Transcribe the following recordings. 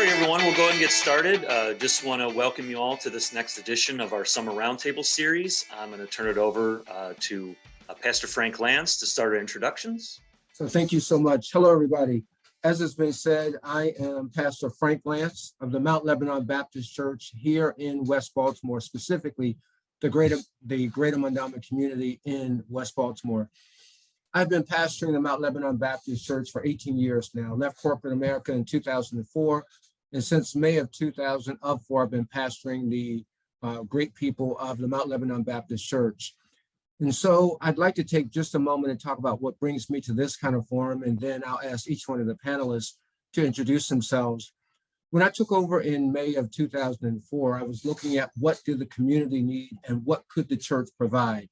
right, everyone, we'll go ahead and get started. Just want to welcome you all to this next edition of our Summer Roundtable series. I'm going to turn it over to Pastor Frank Lance to start our introductions. So thank you so much. Hello, everybody. As has been said, I am Pastor Frank Lance of the Mount Lebanon Baptist Church here in West Baltimore, specifically the greater Mondawmin community in West Baltimore. I've been pastoring the Mount Lebanon Baptist Church for 18 years now. Left corporate America in 2004, and since May of 2004, I've been pastoring the great people of the Mount Lebanon Baptist Church. And so I'd like to take just a moment and talk about what brings me to this kind of forum, and then I'll ask each one of the panelists to introduce themselves. When I took over in May of 2004, I was looking at what did the community need and what could the church provide.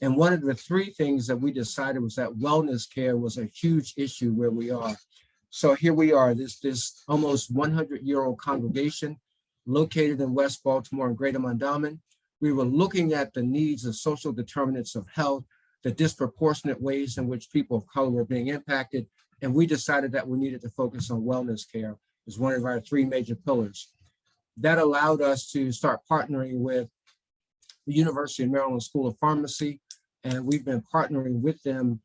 And one of the three things that we decided was that wellness care was a huge issue where we are. So here we are, this almost 100-year-old congregation located in West Baltimore and Greater Mondawmin. We were looking at the needs of social determinants of health, the disproportionate ways in which people of color were being impacted, and we decided that we needed to focus on wellness care as one of our three major pillars. That allowed us to start partnering with the University of Maryland School of Pharmacy, and we've been partnering with them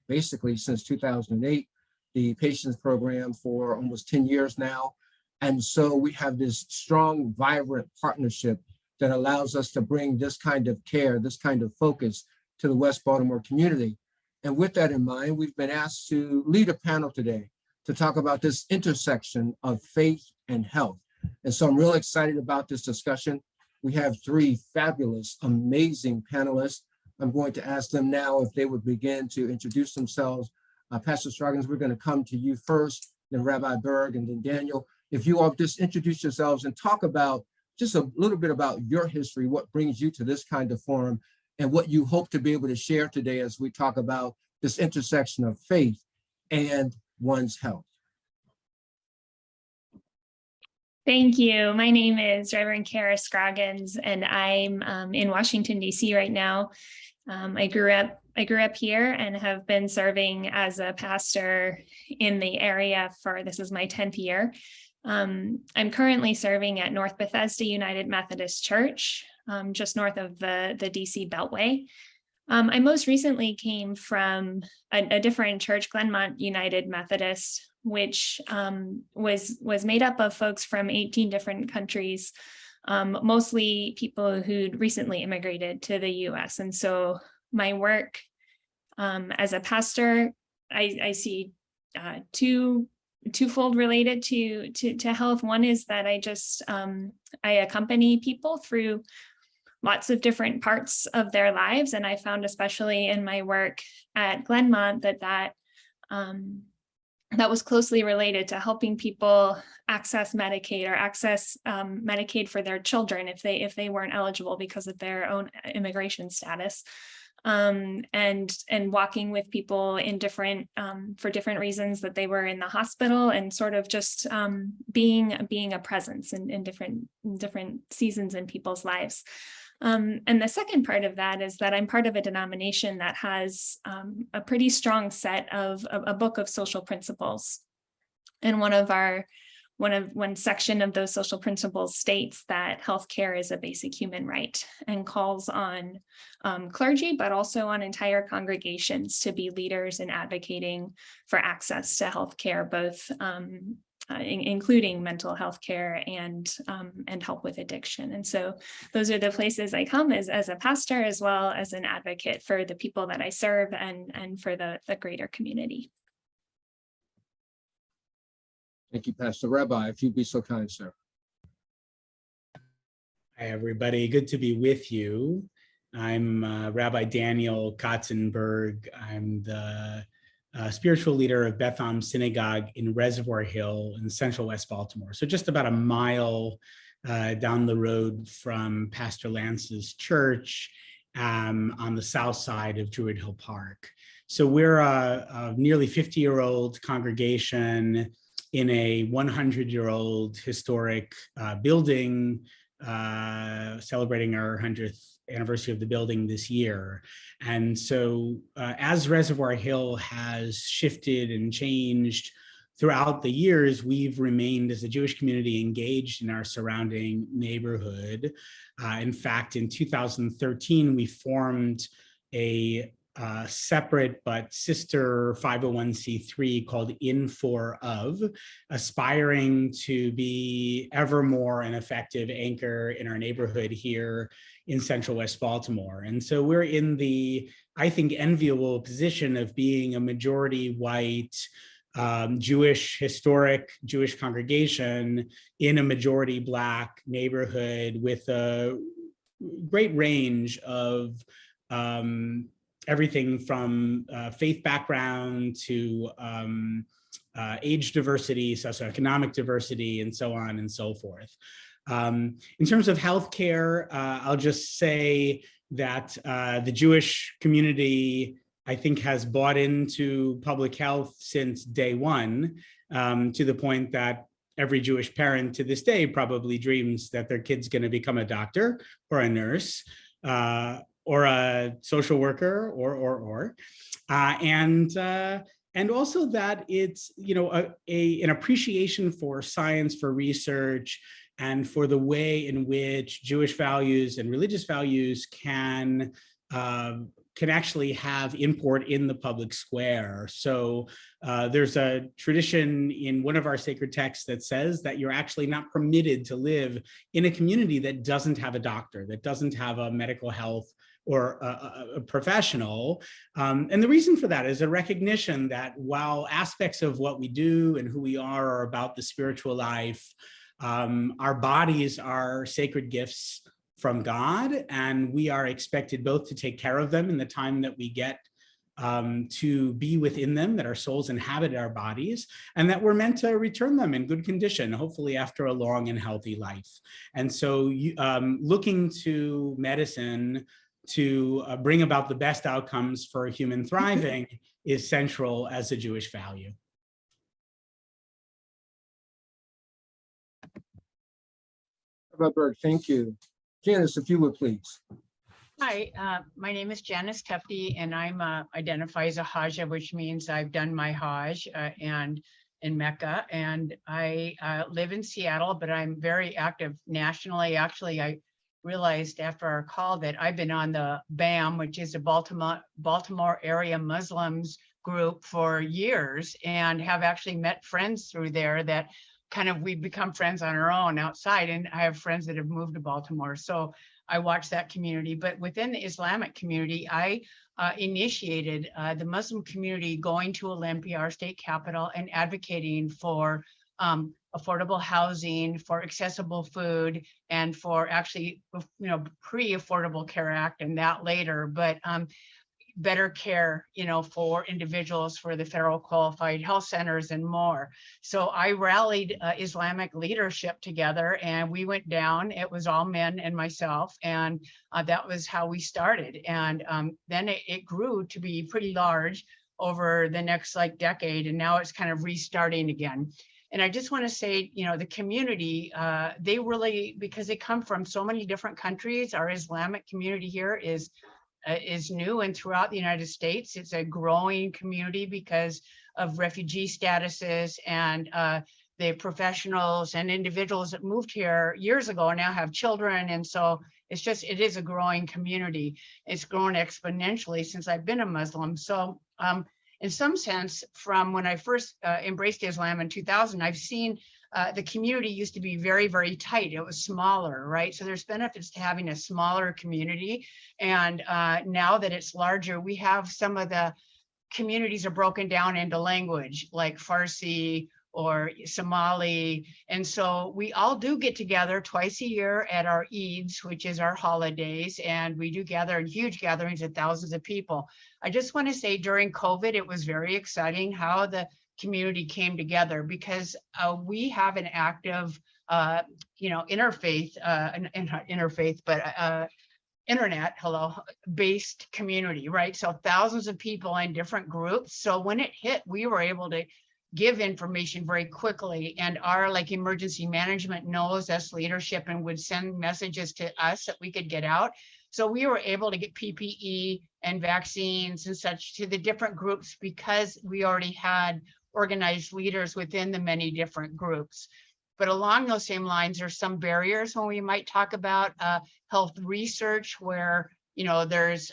basically since 2008, the patients program for almost 10 years now. And so we have this strong, vibrant partnership that allows us to bring this kind of care, this kind of focus to the West Baltimore community. And with that in mind, we've been asked to lead a panel today to talk about this intersection of faith and health. And so I'm really excited about this discussion. We have three fabulous, amazing panelists. I'm going to ask them now if they would begin to introduce themselves. Pastor Scroggins, we're going to come to you first, then Rabbi Berg, and then Daniel. If you all just introduce yourselves and talk about just a little bit about your history, what brings you to this kind of forum, and what you hope to be able to share today as we talk about this intersection of faith and one's health. Thank you. My name is Reverend Scroggins, and I'm in Washington, D.C. right now. I grew up here and have been serving as a pastor in the area for, this is my 10th year. I'm currently serving at North Bethesda United Methodist Church, just north of the DC Beltway. I most recently came from a different church, Glenmont United Methodist, which was made up of folks from 18 different countries, mostly people who'd recently immigrated to the US. And so my work as a pastor, I see twofold related to health. One is that I accompany people through lots of different parts of their lives. And I found, especially in my work at Glenmont, that was closely related to helping people access Medicaid or access Medicaid for their children if they weren't eligible because of their own immigration status, and walking with people in for different reasons that they were in the hospital, and sort of just being a presence in different seasons in people's lives. And the second part of that is that I'm part of a denomination that has a pretty strong set of a book of social principles. And one section of those social principles states that healthcare is a basic human right, and calls on clergy, but also on entire congregations to be leaders in advocating for access to healthcare, both including mental health care and help with addiction. And so those are the places I come as a pastor, as well as an advocate for the people that I serve and for the greater community. Thank you, Pastor. Rabbi, if you'd be so kind, sir. Hi, everybody. Good to be with you. I'm Rabbi Daniel Kotzenberg. I'm the spiritual leader of Beth Am Synagogue in Reservoir Hill in central West Baltimore. So just about a mile down the road from Pastor Lance's church on the south side of Druid Hill Park. So we're a nearly 50-year-old congregation in a 100-year-old historic building, celebrating our 100th anniversary of the building this year. And so as Reservoir Hill has shifted and changed throughout the years, we've remained as a Jewish community engaged in our surrounding neighborhood. In fact, in 2013, we formed a separate but sister 501c3 called In For Of, aspiring to be ever more an effective anchor in our neighborhood here in Central West Baltimore. And so we're in the, I think, enviable position of being a majority white historic Jewish congregation in a majority Black neighborhood with a great range of everything from faith background to age diversity, socioeconomic diversity, and so on and so forth. In terms of healthcare, I'll just say that the Jewish community, I think, has bought into public health since day one, to the point that every Jewish parent to this day probably dreams that their kid's going to become a doctor or a nurse or a social worker and also that it's, you know, an appreciation for science, for research, and for the way in which Jewish values and religious values can actually have import in the public square. So there's a tradition in one of our sacred texts that says that you're actually not permitted to live in a community that doesn't have a doctor, that doesn't have a medical health or a professional. And the reason for that is a recognition that while aspects of what we do and who we are about the spiritual life, our bodies are sacred gifts from God, and we are expected both to take care of them in the time that we get to be within them, that our souls inhabit our bodies, and that we're meant to return them in good condition, hopefully after a long and healthy life. And so looking to medicine to bring about the best outcomes for human thriving is central as a Jewish value. Berg, thank you. Janice, if you would please. Hi, my name is Janice Tuffy, and I'm identify as a Hajja, which means I've done my Hajj and in Mecca, and I live in Seattle, but I'm very active nationally. Actually, I realized after our call that I've been on the BAM, which is a Baltimore area Muslims group, for years, and have actually met friends through there that kind of, we've become friends on our own outside, and I have friends that have moved to Baltimore. So I watch that community. But within the Islamic community, I initiated the Muslim community going to Olympia, our state capital, and advocating for affordable housing, for accessible food, and for actually, you know, pre-Affordable Care Act and that later, but better care, you know, for individuals, for the federal qualified health centers and more. So I rallied Islamic leadership together, and we went down. It was all men and myself, and that was how we started. And then it grew to be pretty large over the next decade, and now it's kind of restarting again. And I just want to say, you know, the community, they really, because they come from so many different countries, our Islamic community here is new, and throughout the United States, it's a growing community because of refugee statuses, and the professionals and individuals that moved here years ago now have children. And so it is a growing community. It's grown exponentially since I've been a Muslim. So in some sense, from when I first embraced Islam in 2000, I've seen the community used to be very, very tight. It was smaller, right? So there's benefits to having a smaller community. And now that it's larger, we have some of the communities are broken down into language like Farsi or Somali. And so we all do get together twice a year at our Eids, which is our holidays. And we do gather in huge gatherings of thousands of people. I just want to say during COVID, it was very exciting how the community came together, because we have an active, interfaith, internet, based community, right? So thousands of people in different groups. So when it hit, we were able to give information very quickly, and our emergency management knows us leadership and would send messages to us that we could get out. So we were able to get PPE and vaccines and such to the different groups because we already had organized leaders within the many different groups. But along those same lines, there's some barriers when we might talk about health research where, you know, there's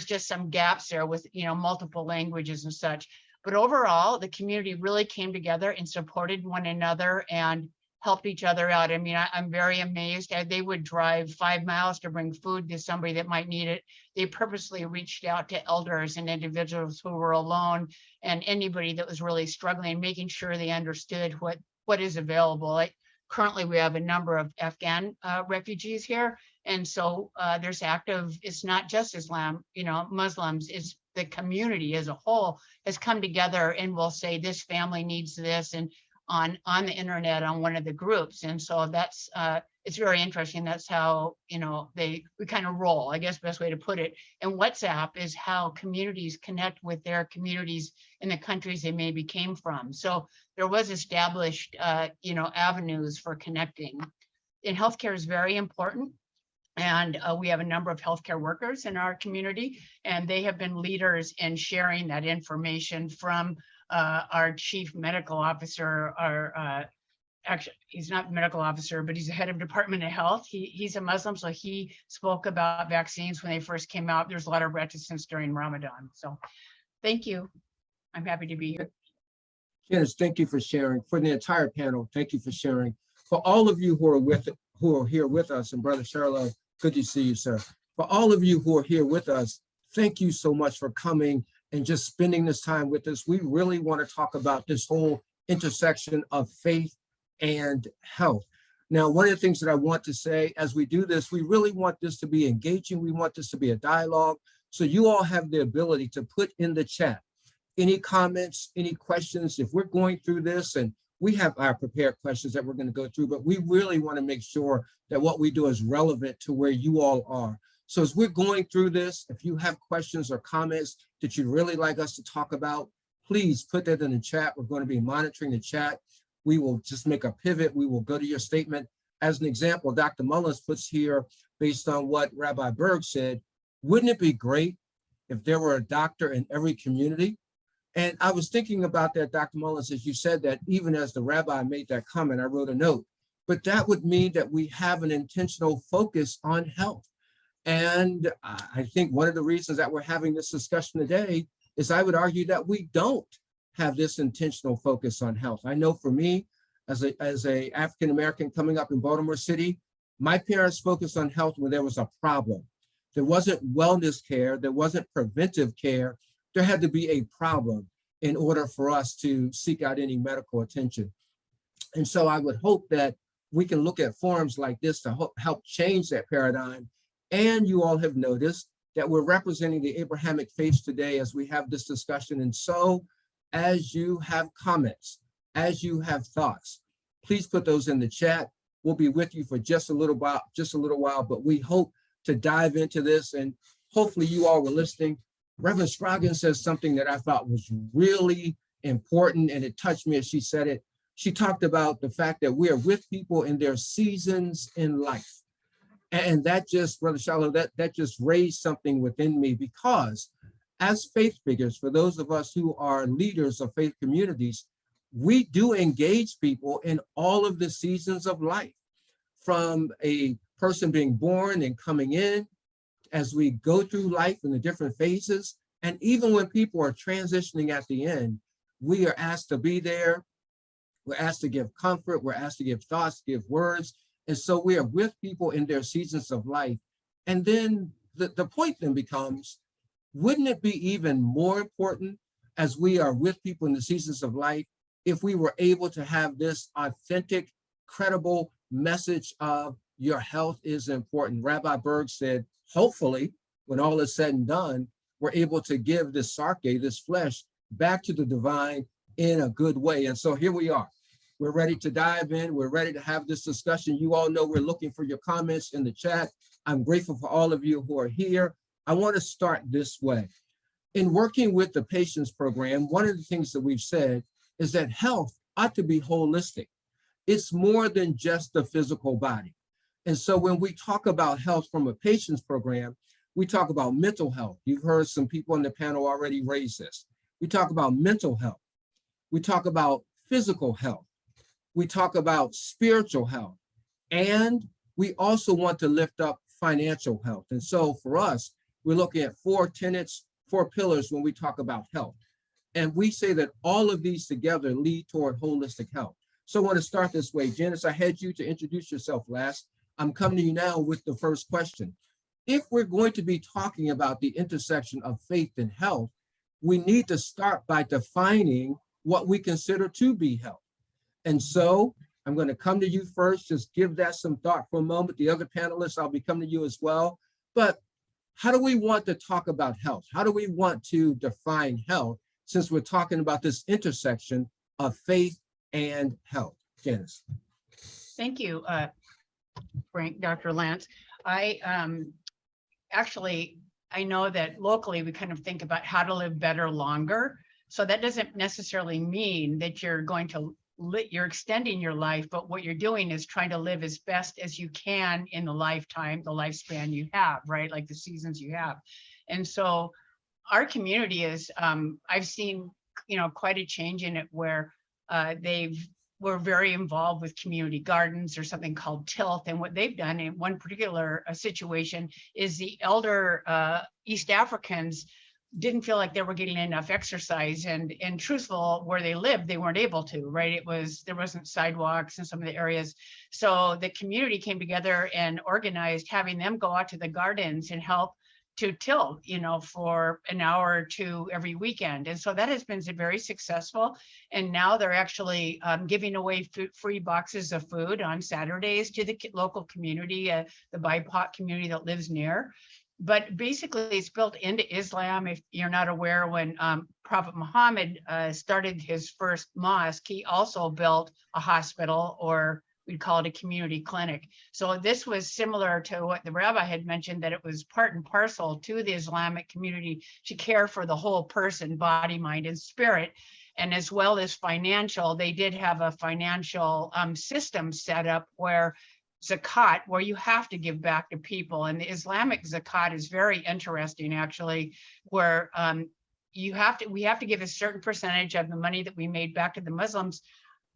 just some gaps there with, you know, multiple languages and such. But overall, the community really came together and supported one another and helped each other out. I mean, I'm very amazed. They would drive 5 miles to bring food to somebody that might need it. They purposely reached out to elders and individuals who were alone and anybody that was really struggling, making sure they understood what is available. Like currently, we have a number of Afghan refugees here. And so there's active, it's not just Islam, you know, Muslims, it's the community as a whole has come together and will say this family needs this, and on the internet on one of the groups. And so that's it's very interesting. That's how, you know, we kind of roll, I guess, best way to put it. And WhatsApp is how communities connect with their communities in the countries they maybe came from. So there was established, you know, avenues for connecting. And healthcare is very important. And we have a number of healthcare workers in our community, and they have been leaders in sharing that information from our chief medical officer, actually, he's not medical officer, but he's the head of Department of Health. He's a Muslim, so he spoke about vaccines when they first came out. There's a lot of reticence during Ramadan. So thank you. I'm happy to be here. Janice, thank you for sharing. For the entire panel, thank you for sharing. For all of you who are here with us, and Brother Charlo, good to see you, sir. For all of you who are here with us, thank you so much for coming and just spending this time with us. We really want to talk about this whole intersection of faith and health. Now, one of the things that I want to say as we do this, we really want this to be engaging. We want this to be a dialogue. So you all have the ability to put in the chat any comments, any questions. If we're going through this, and we have our prepared questions that we're going to go through, but we really want to make sure that what we do is relevant to where you all are. So as we're going through this, if you have questions or comments that you'd really like us to talk about, please put that in the chat. We're going to be monitoring the chat. We will just make a pivot. We will go to your statement. As an example, Dr. Mullins puts here, based on what Rabbi Berg said, wouldn't it be great if there were a doctor in every community? And I was thinking about that, Dr. Mullins, as you said that, even as the rabbi made that comment, I wrote a note, but that would mean that we have an intentional focus on health. And I think one of the reasons that we're having this discussion today is I would argue that we don't have this intentional focus on health. I know for me, as a African-American coming up in Baltimore City, my parents focused on health when there was a problem. There wasn't wellness care, there wasn't preventive care. There had to be a problem in order for us to seek out any medical attention. And so I would hope that we can look at forums like this to help change that paradigm. And you all have noticed that we're representing the Abrahamic faiths today as we have this discussion. And so as you have comments, as you have thoughts, please put those in the chat. We'll be with you for just a little while, but we hope to dive into this, and hopefully you all were listening. Reverend Scroggins says something that I thought was really important, and it touched me as she said it. She talked about the fact that we are with people in their seasons in life. And that just, Brother Shallow, that just raised something within me, because as faith figures, for those of us who are leaders of faith communities, we do engage people in all of the seasons of life, from a person being born and coming in, as we go through life in the different phases. And even when people are transitioning at the end, we are asked to be there. We're asked to give comfort. We're asked to give thoughts, give words. And so we are with people in their seasons of life. And then the point then becomes, wouldn't it be even more important as we are with people in the seasons of life if we were able to have this authentic, credible message of your health is important? Rabbi Berg said, hopefully, when all is said and done, we're able to give this sarke, this flesh, back to the divine in a good way. And so here we are. We're ready to dive in. We're ready to have this discussion. You all know we're looking for your comments in the chat. I'm grateful for all of you who are here. I want to start this way. In working with the Patients Program, one of the things that we've said is that health ought to be holistic. It's more than just the physical body. And so when we talk about health from a Patients Program, we talk about mental health. You've heard some people on the panel already raise this. We talk about mental health. we talk about physical health, we talk about spiritual health, and we also want to lift up financial health. And so for us, we're looking at 4 tenets, 4 pillars when we talk about health. And we say that all of these together lead toward holistic health. So I want to start this way. Janice, I had you to introduce yourself last. I'm coming to you now with the first question. If we're going to be talking about the intersection of faith and health, we need to start by defining what we consider to be health. And so I'm going to come to you first, just give that some thought for a moment. The other panelists, I'll be coming to you as well. But how do we want to talk about health? How do we want to define health since we're talking about this intersection of faith and health? Janice. Thank you, Frank, Dr. Lance. I know that locally we kind of think about how to live better longer. So that doesn't necessarily mean that you're going to you're extending your life, but what you're doing is trying to live as best as you can in the lifespan you have, right? Like the seasons you have. And so our community is, I've seen, quite a change in it where we're very involved with community gardens or something called Tilt. And what they've done in one particular situation is the elder East Africans didn't feel like they were getting enough exercise, and truthful, where they lived, they weren't able to, right? There wasn't sidewalks in some of the areas. So the community came together and organized having them go out to the gardens and help to till, for an hour or two every weekend. And so that has been very successful. And now they're actually giving away free boxes of food on Saturdays to the local community, the BIPOC community that lives near. But basically it's built into Islam. If you're not aware, when Prophet Muhammad started his first mosque, he also built a hospital, or we'd call it a community clinic. So this was similar to what the rabbi had mentioned, that it was part and parcel to the Islamic community to care for the whole person, body, mind, and spirit. And as well as financial, they did have a financial system set up where zakat, where you have to give back to people. And the Islamic zakat is very interesting, actually, where we have to give a certain percentage of the money that we made back to the Muslims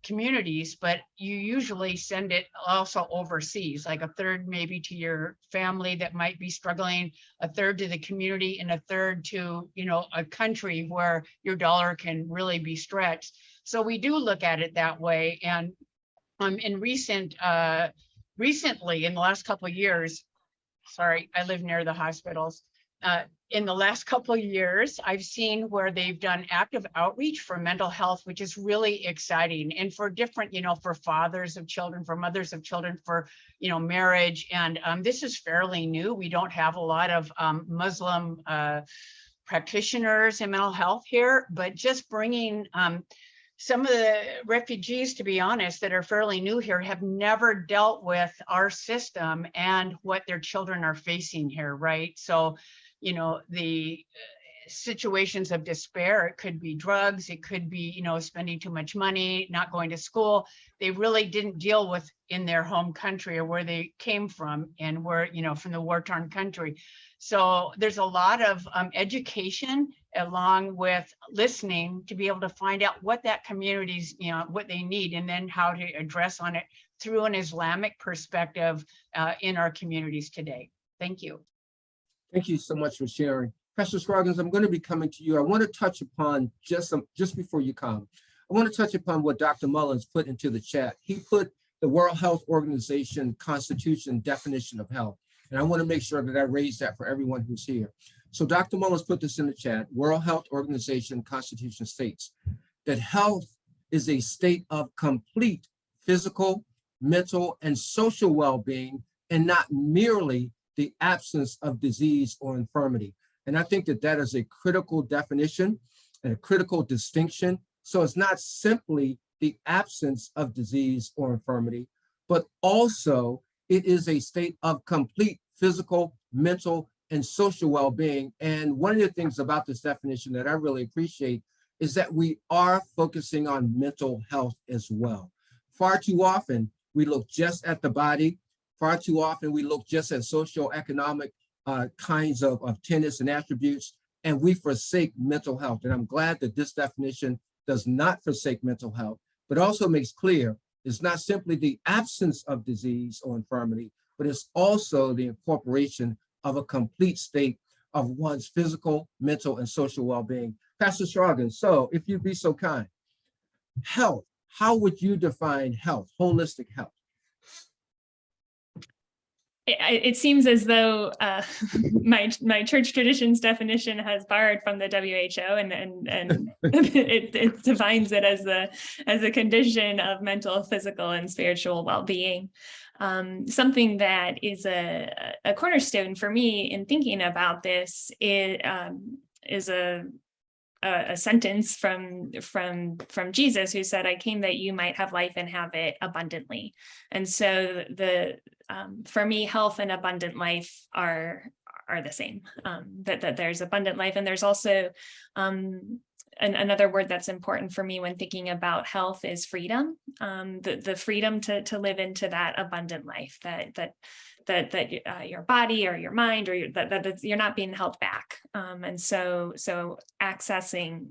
communities, but you usually send it also overseas, like a third maybe to your family that might be struggling, a third to the community, and a third to a country where your dollar can really be stretched. So we do look at it that way. And recently, in the last couple of years, sorry, I live near the hospitals. In the last couple of years, I've seen where they've done active outreach for mental health, which is really exciting. And for different, for fathers of children, for mothers of children, for, marriage. And this is fairly new. We don't have a lot of Muslim practitioners in mental health here, but just bringing some of the refugees, to be honest, that are fairly new here have never dealt with our system and what their children are facing here, right? So, the situations of despair, it could be drugs, it could be, spending too much money, not going to school. They really didn't deal with in their home country or where they came from, and were, from the war-torn country. So there's a lot of education along with listening to be able to find out what that community's, what they need, and then how to address on it through an Islamic perspective in our communities today. Thank you. Thank you so much for sharing. Pastor Scroggins, I'm going to be coming to you. I want to touch upon just before you come, I want to touch upon what Dr. Mullins put into the chat. He put the World Health Organization Constitution definition of health. And I want to make sure that I raise that for everyone who's here. So Dr. Mullins put this in the chat. World Health Organization Constitution states that health is a state of complete physical, mental, and social well-being, and not merely the absence of disease or infirmity. And I think that that is a critical definition and a critical distinction. So it's not simply the absence of disease or infirmity, but also it is a state of complete physical, mental, and social well-being. And one of the things about this definition that I really appreciate is that we are focusing on mental health as well. Far too often, we look just at the body. Far too often, we look just at socioeconomic kinds of tenets and attributes, and we forsake mental health. And I'm glad that this definition does not forsake mental health, but also makes clear it's not simply the absence of disease or infirmity, but it's also the incorporation of a complete state of one's physical, mental, and social well-being. Pastor Scroggins, so if you'd be so kind, health, how would you define health, holistic health? It seems as though my church tradition's definition has borrowed from the WHO, and it defines it as a condition of mental, physical, and spiritual well-being. Something that is a cornerstone for me in thinking about this is a sentence from Jesus, who said, "I came that you might have life and have it abundantly." And so for me, health and abundant life are the same. That there's abundant life, and there's also another word that's important for me when thinking about health is freedom. The freedom to live into that abundant life, that your body or your mind or that you're not being held back. And so accessing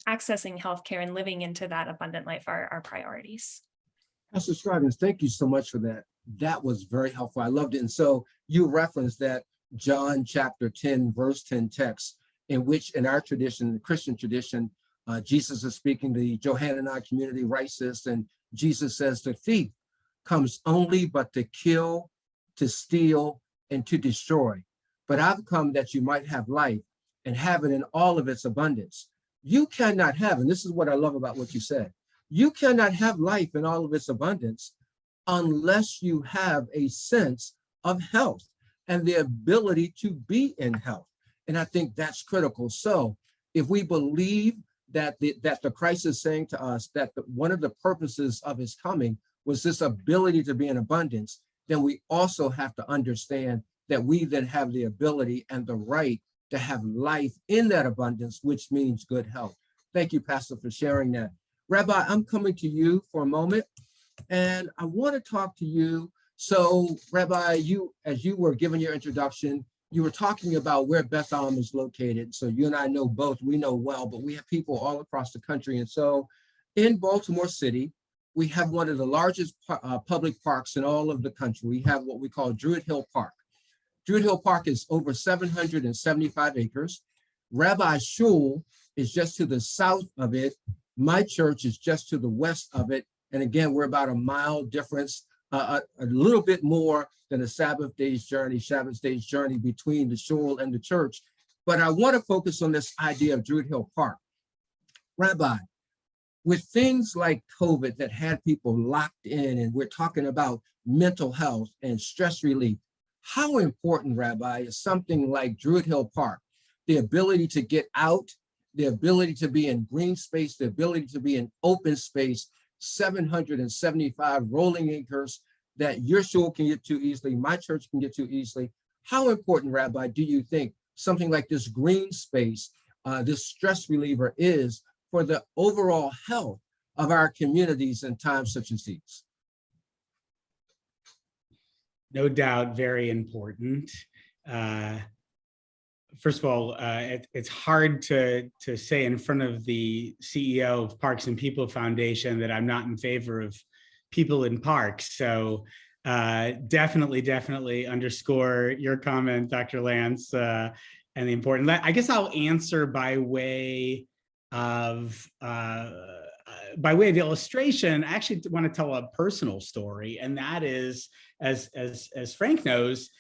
healthcare and living into that abundant life are priorities. Pastor Scroggins, thank you so much for that. That was very helpful. I loved it. And so you referenced that John chapter 10, verse 10 text, in which in our tradition, the Christian tradition, Jesus is speaking, the Johannine community writes this, and Jesus says, "The thief comes only but to kill, to steal, and to destroy. But I've come that you might have life and have it in all of its abundance." You cannot have, and this is what I love about what you said, you cannot have life in all of its abundance unless you have a sense of health and the ability to be in health. And I think that's critical. So if we believe that the Christ is saying to us that one of the purposes of his coming was this ability to be in abundance, then we also have to understand that we then have the ability and the right to have life in that abundance, which means good health. Thank you, Pastor, for sharing that. Rabbi, I'm coming to you for a moment, and I want to talk to you. So, Rabbi, as you were giving your introduction, you were talking about where Bethlehem is located. So you and I know both, we know well, but we have people all across the country. And so in Baltimore City, we have one of the largest public parks in all of the country. We have what we call Druid Hill Park. Druid Hill Park is over 775 acres. Rabbi Shul is just to the south of it. My church is just to the west of it. And again, we're about a mile difference, a little bit more than a Sabbath day's journey between the shul and the church. But I want to focus on this idea of Druid Hill Park. Rabbi, with things like COVID that had people locked in, and we're talking about mental health and stress relief, how important, Rabbi, is something like Druid Hill Park, the ability to get out, the ability to be in green space, the ability to be in open space, 775 rolling acres that your shul can get to easily, my church can get to easily. How important, Rabbi, do you think something like this green space, this stress reliever is for the overall health of our communities in times such as these? No doubt, very important. First of all, it's hard to say in front of the CEO of Parks and People Foundation that I'm not in favor of people in parks. So definitely underscore your comment, Dr. Lance, and the important. I guess I'll answer by way of illustration. I actually want to tell a personal story, and that is, as Frank knows,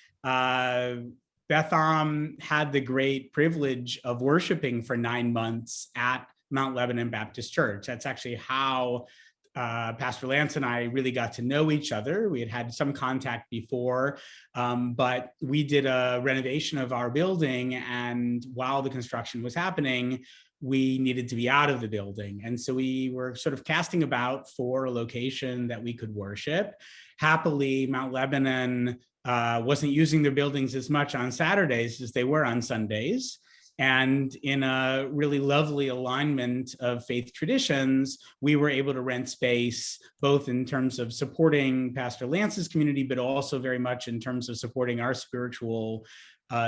Bethlehem had the great privilege of worshiping for 9 months at Mount Lebanon Baptist Church. That's actually how Pastor Lance and I really got to know each other. We had some contact before, but we did a renovation of our building, and while the construction was happening, we needed to be out of the building. And so we were sort of casting about for a location that we could worship. Happily, Mount Lebanon wasn't using their buildings as much on Saturdays as they were on Sundays. And in a really lovely alignment of faith traditions, we were able to rent space, both in terms of supporting Pastor Lance's community, but also very much in terms of supporting our spiritual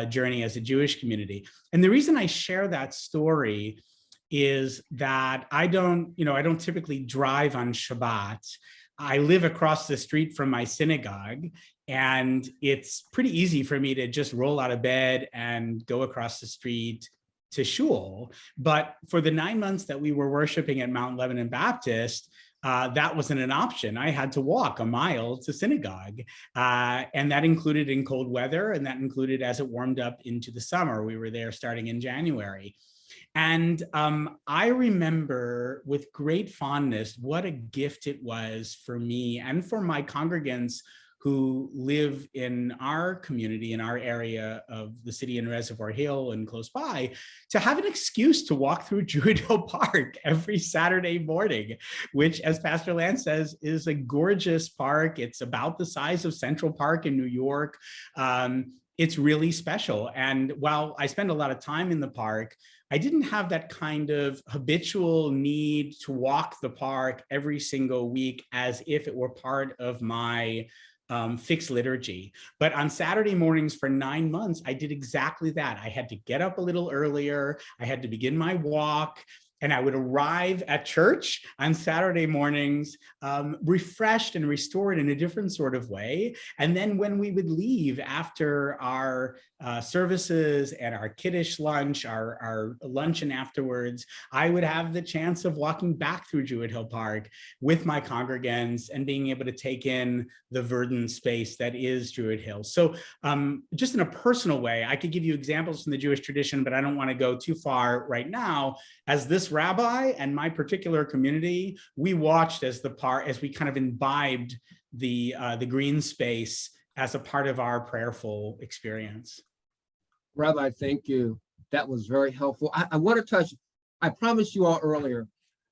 journey as a Jewish community. And the reason I share that story is that I don't typically drive on Shabbat. I live across the street from my synagogue, and it's pretty easy for me to just roll out of bed and go across the street to shul. But for the 9 months that we were worshiping at Mount Lebanon Baptist, that wasn't an option. I had to walk a mile to synagogue, and that included in cold weather, and that included as it warmed up into the summer. We were there starting in January. And I remember with great fondness what a gift it was for me and for my congregants who live in our community, in our area of the city in Reservoir Hill and close by, to have an excuse to walk through Druid Hill Park every Saturday morning, which, as Pastor Lance says, is a gorgeous park. It's about the size of Central Park in New York. It's really special. And while I spend a lot of time in the park, I didn't have that kind of habitual need to walk the park every single week as if it were part of my fixed liturgy. But on Saturday mornings for 9 months, I did exactly that. I had to get up a little earlier. I had to begin my walk. And I would arrive at church on Saturday mornings, refreshed and restored in a different sort of way. And then when we would leave after our services and our kiddush lunch, our luncheon afterwards, I would have the chance of walking back through Druid Hill Park with my congregants and being able to take in the verdant space that is Druid Hill. So just in a personal way, I could give you examples from the Jewish tradition, but I don't want to go too far right now. As this rabbi and my particular community, we watched as we kind of imbibed the green space as a part of our prayerful experience. Rabbi, thank you. That was very helpful. I want to touch, I promised you all earlier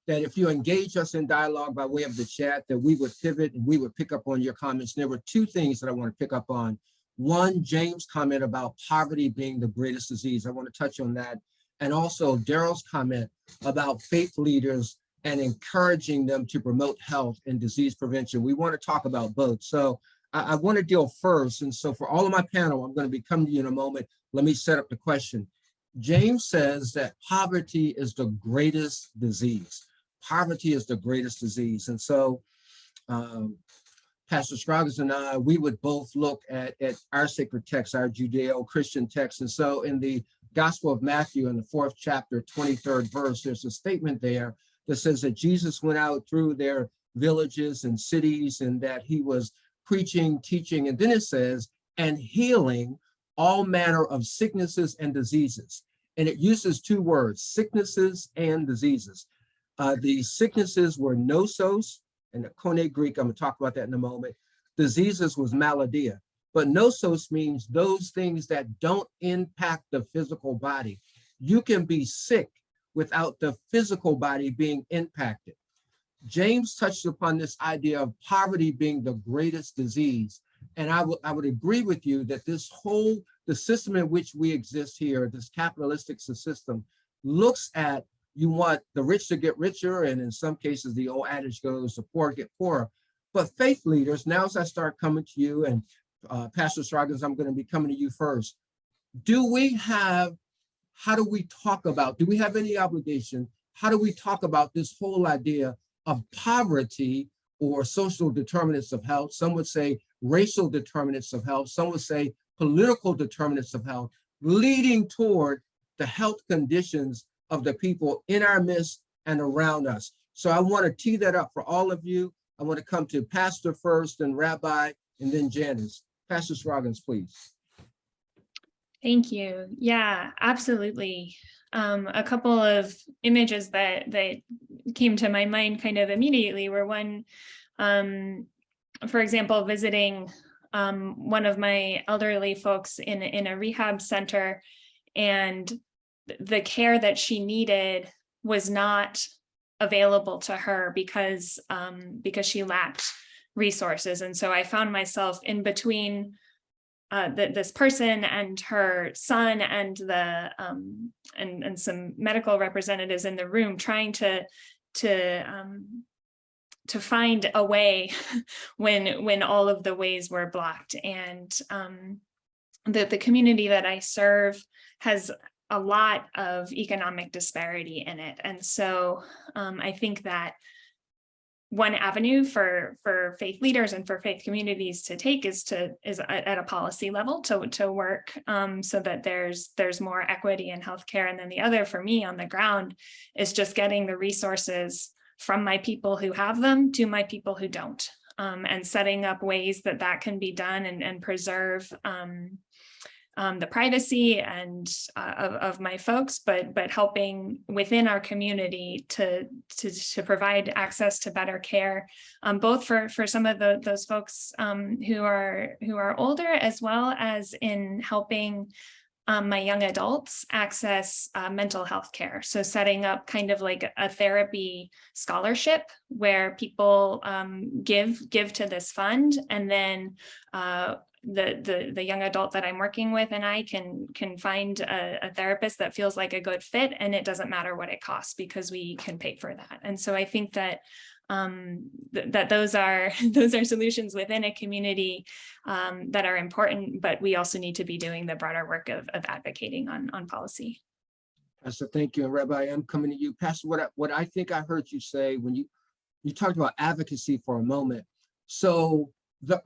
that if you engage us in dialogue by way of the chat, that we would pivot and we would pick up on your comments. And there were two things that I want to pick up on. One, James' comment about poverty being the greatest disease. I want to touch on that. And also Daryl's comment about faith leaders and encouraging them to promote health and disease prevention. We want to talk about both. So I want to deal first. And so for all of my panel, I'm going to be coming to you in a moment. Let me set up the question. James says that poverty is the greatest disease. Poverty is the greatest disease. And so Pastor Scroggins and I, we would both look at our sacred text, our Judeo-Christian text. And so in the Gospel of Matthew in the 4th chapter, 23rd verse, there's a statement there that says that Jesus went out through their villages and cities and that he was preaching, teaching, and then it says, and healing all manner of sicknesses and diseases. And it uses two words, sicknesses and diseases. The sicknesses were nosos, and the Koine Greek, I'm going to talk about that in a moment. Diseases was maladia. But nosos means those things that don't impact the physical body. You can be sick without the physical body being impacted. James touched upon this idea of poverty being the greatest disease. And I would agree with you that the system in which we exist here, this capitalistic system, looks at you want the rich to get richer, and in some cases, the old adage goes, the poor get poorer. But faith leaders, now as I start coming to you, and Pastor Scroggins, I'm going to be coming to you first. Do we have any obligation? How do we talk about this whole idea of poverty or social determinants of health? Some would say racial determinants of health. Some would say political determinants of health, leading toward the health conditions of the people in our midst and around us. So I want to tee that up for all of you. I want to come to Pastor first, and Rabbi, and then Janice. Pastor Scroggins, please. Thank you. Yeah, absolutely. A couple of images that came to my mind kind of immediately were one, for example, visiting one of my elderly folks in a rehab center, and the care that she needed was not available to her because she lacked resources. And so I found myself in between this person and her son and and some medical representatives in the room, trying to find a way when all of the ways were blocked. And the community that I serve has a lot of economic disparity in it. And so I think that one avenue for faith leaders and for faith communities to take is at a policy level to work so that there's more equity in healthcare. And then the other for me on the ground is just getting the resources from my people who have them to my people who don't, and setting up ways that can be done and preserve the privacy and of my folks, but helping within our community to provide access to better care, both for some of those folks who are older, as well as in helping my young adults access mental health care. So setting up kind of like a therapy scholarship where people give to this fund, and then the young adult that I'm working with and I can find a therapist that feels like a good fit, and it doesn't matter what it costs because we can pay for that. And so I think that that those are solutions within a community that are important, but we also need to be doing the broader work of advocating on policy. Pastor, thank you. And Rabbi, I'm coming to you. Pastor, what I think I heard you say when you talked about advocacy for a moment. So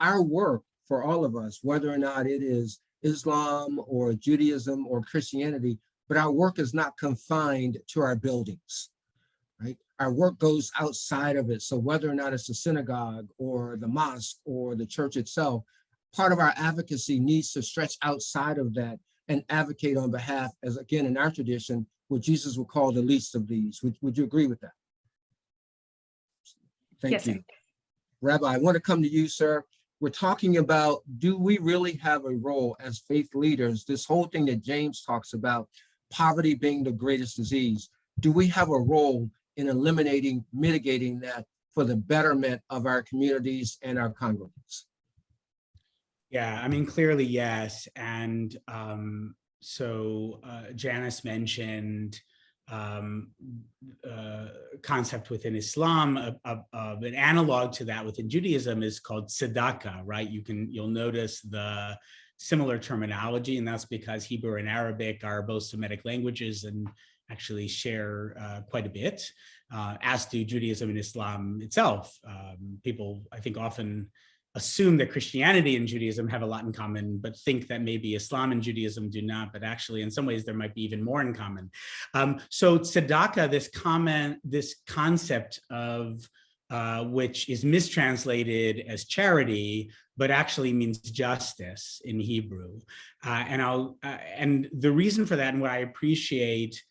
our work for all of us, whether or not it is Islam or Judaism or Christianity, but our work is not confined to our buildings, right? Our work goes outside of it. So whether or not it's the synagogue or the mosque or the church itself, part of our advocacy needs to stretch outside of that and advocate on behalf, as again, in our tradition, what Jesus would call the least of these. Would you agree with that? Thank Yes, you. sir. Rabbi, I want to come to you, sir. We're talking about, do we really have a role as faith leaders? This whole thing that James talks about, poverty being the greatest disease. Do we have a role in eliminating, mitigating that for the betterment of our communities and our congregants? Yeah, I mean, clearly, yes. And so Janice mentioned concept within Islam. An analog to that within Judaism is called tzedakah, right? You'll notice the similar terminology, and that's because Hebrew and Arabic are both Semitic languages and actually share quite a bit, as do Judaism and Islam itself. People, I think, often assume that Christianity and Judaism have a lot in common, but think that maybe Islam and Judaism do not, but actually in some ways there might be even more in common. So tzedakah, this concept of which is mistranslated as charity, but actually means justice in Hebrew. And the reason for that, and what I appreciate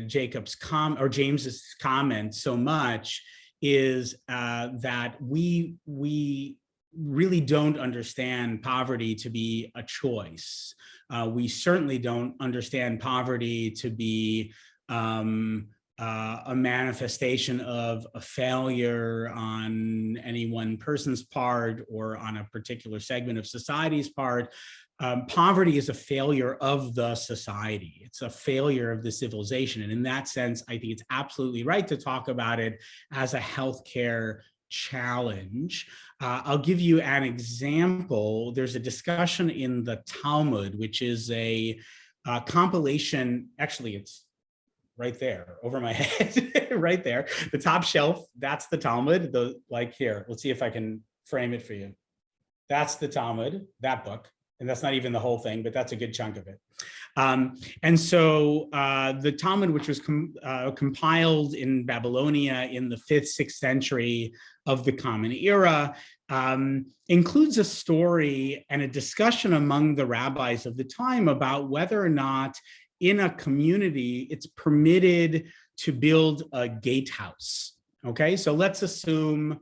James's comment so much, is that we really don't understand poverty to be a choice. We certainly don't understand poverty to be a manifestation of a failure on any one person's part or on a particular segment of society's part. Poverty is a failure of the society. It's a failure of the civilization. And in that sense, I think it's absolutely right to talk about it as a healthcare challenge. I'll give you an example. There's a discussion in the Talmud, which is a compilation. Actually, it's right there over my head, right there. The top shelf, that's the Talmud. Like here, let's see if I can frame it for you. That's the Talmud, that book. And that's not even the whole thing, but that's a good chunk of it. And so the Talmud, which was compiled in Babylonia in the 5th, 6th century of the Common Era, includes a story and a discussion among the rabbis of the time about whether or not in a community it's permitted to build a gatehouse. Okay, so let's assume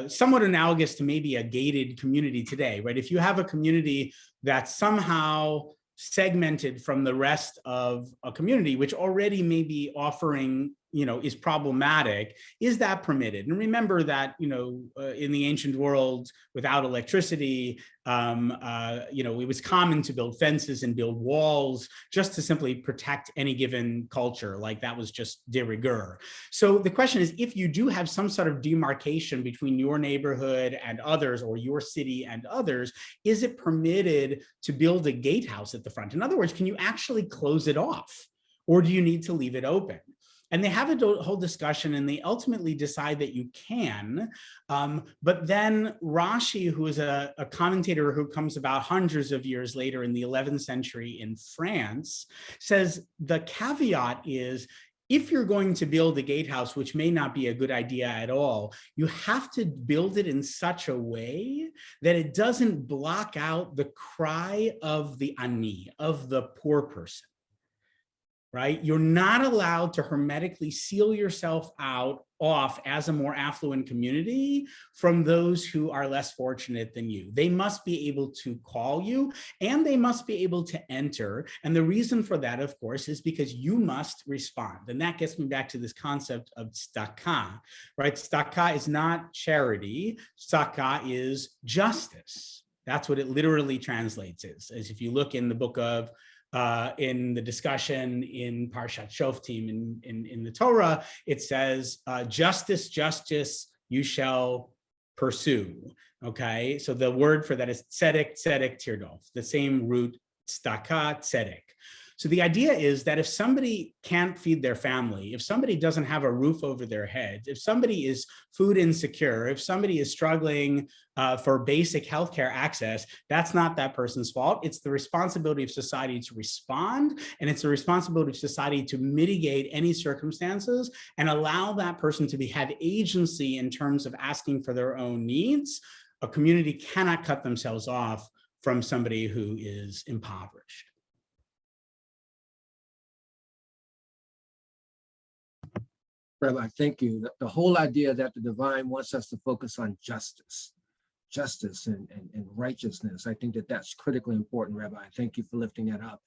somewhat analogous to maybe a gated community today, right? If you have a community that's somehow segmented from the rest of a community, which already may be offering, is problematic, is that permitted? And remember that, in the ancient world, without electricity, it was common to build fences and build walls just to simply protect any given culture. Like that was just de rigueur. So the question is, if you do have some sort of demarcation between your neighborhood and others, or your city and others, is it permitted to build a gatehouse at the front? In other words, can you actually close it off? Or do you need to leave it open? And they have a whole discussion, and they ultimately decide that you can. But then Rashi, who is a commentator who comes about hundreds of years later in the 11th century in France, says the caveat is, if you're going to build a gatehouse, which may not be a good idea at all, you have to build it in such a way that it doesn't block out the cry of the ani, of the poor person. Right? You're not allowed to hermetically seal yourself off as a more affluent community from those who are less fortunate than you. They must be able to call you, and they must be able to enter. And the reason for that, of course, is because you must respond. And that gets me back to this concept of tzedakah, right? Tzedakah is not charity. Tzedakah is justice. That's what it literally translates as if you look in the book of in the discussion in Parshat Shoftim in the Torah, it says, justice, justice, you shall pursue. Okay, so the word for that is tzedek, tzedek, tirdof, the same root, tzedakah, tzedek. So the idea is that if somebody can't feed their family, if somebody doesn't have a roof over their heads, if somebody is food insecure, if somebody is struggling for basic healthcare access, that's not that person's fault. It's the responsibility of society to respond, and it's the responsibility of society to mitigate any circumstances and allow that person to have agency in terms of asking for their own needs. A community cannot cut themselves off from somebody who is impoverished. Rabbi, thank you. The whole idea that the divine wants us to focus on justice and righteousness, I think that that's critically important, Rabbi. Thank you for lifting that up.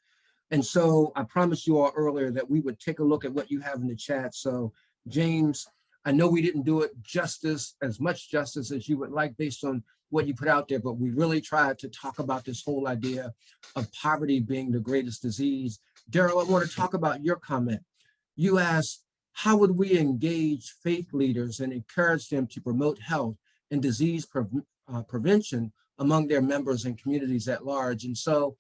And so I promised you all earlier that we would take a look at what you have in the chat. So James, I know we didn't do it as much justice as you would like based on what you put out there, but we really tried to talk about this whole idea of poverty being the greatest disease. Daryl, I want to talk about your comment. You asked, how would we engage faith leaders and encourage them to promote health and disease prevention among their members and communities at large? And so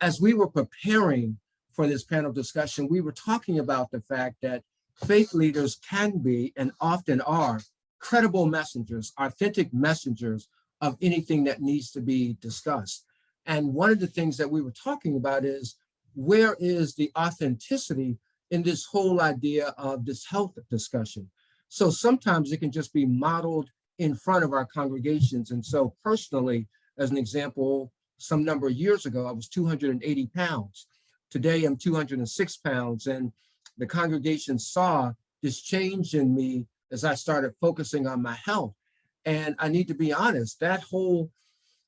as we were preparing for this panel discussion, we were talking about the fact that faith leaders can be and often are credible messengers, authentic messengers of anything that needs to be discussed. And one of the things that we were talking about is, where is the authenticity in this whole idea of this health discussion? So sometimes it can just be modeled in front of our congregations. And so personally, as an example, some number of years ago, I was 280 pounds. Today, I'm 206 pounds. And the congregation saw this change in me as I started focusing on my health. And I need to be honest,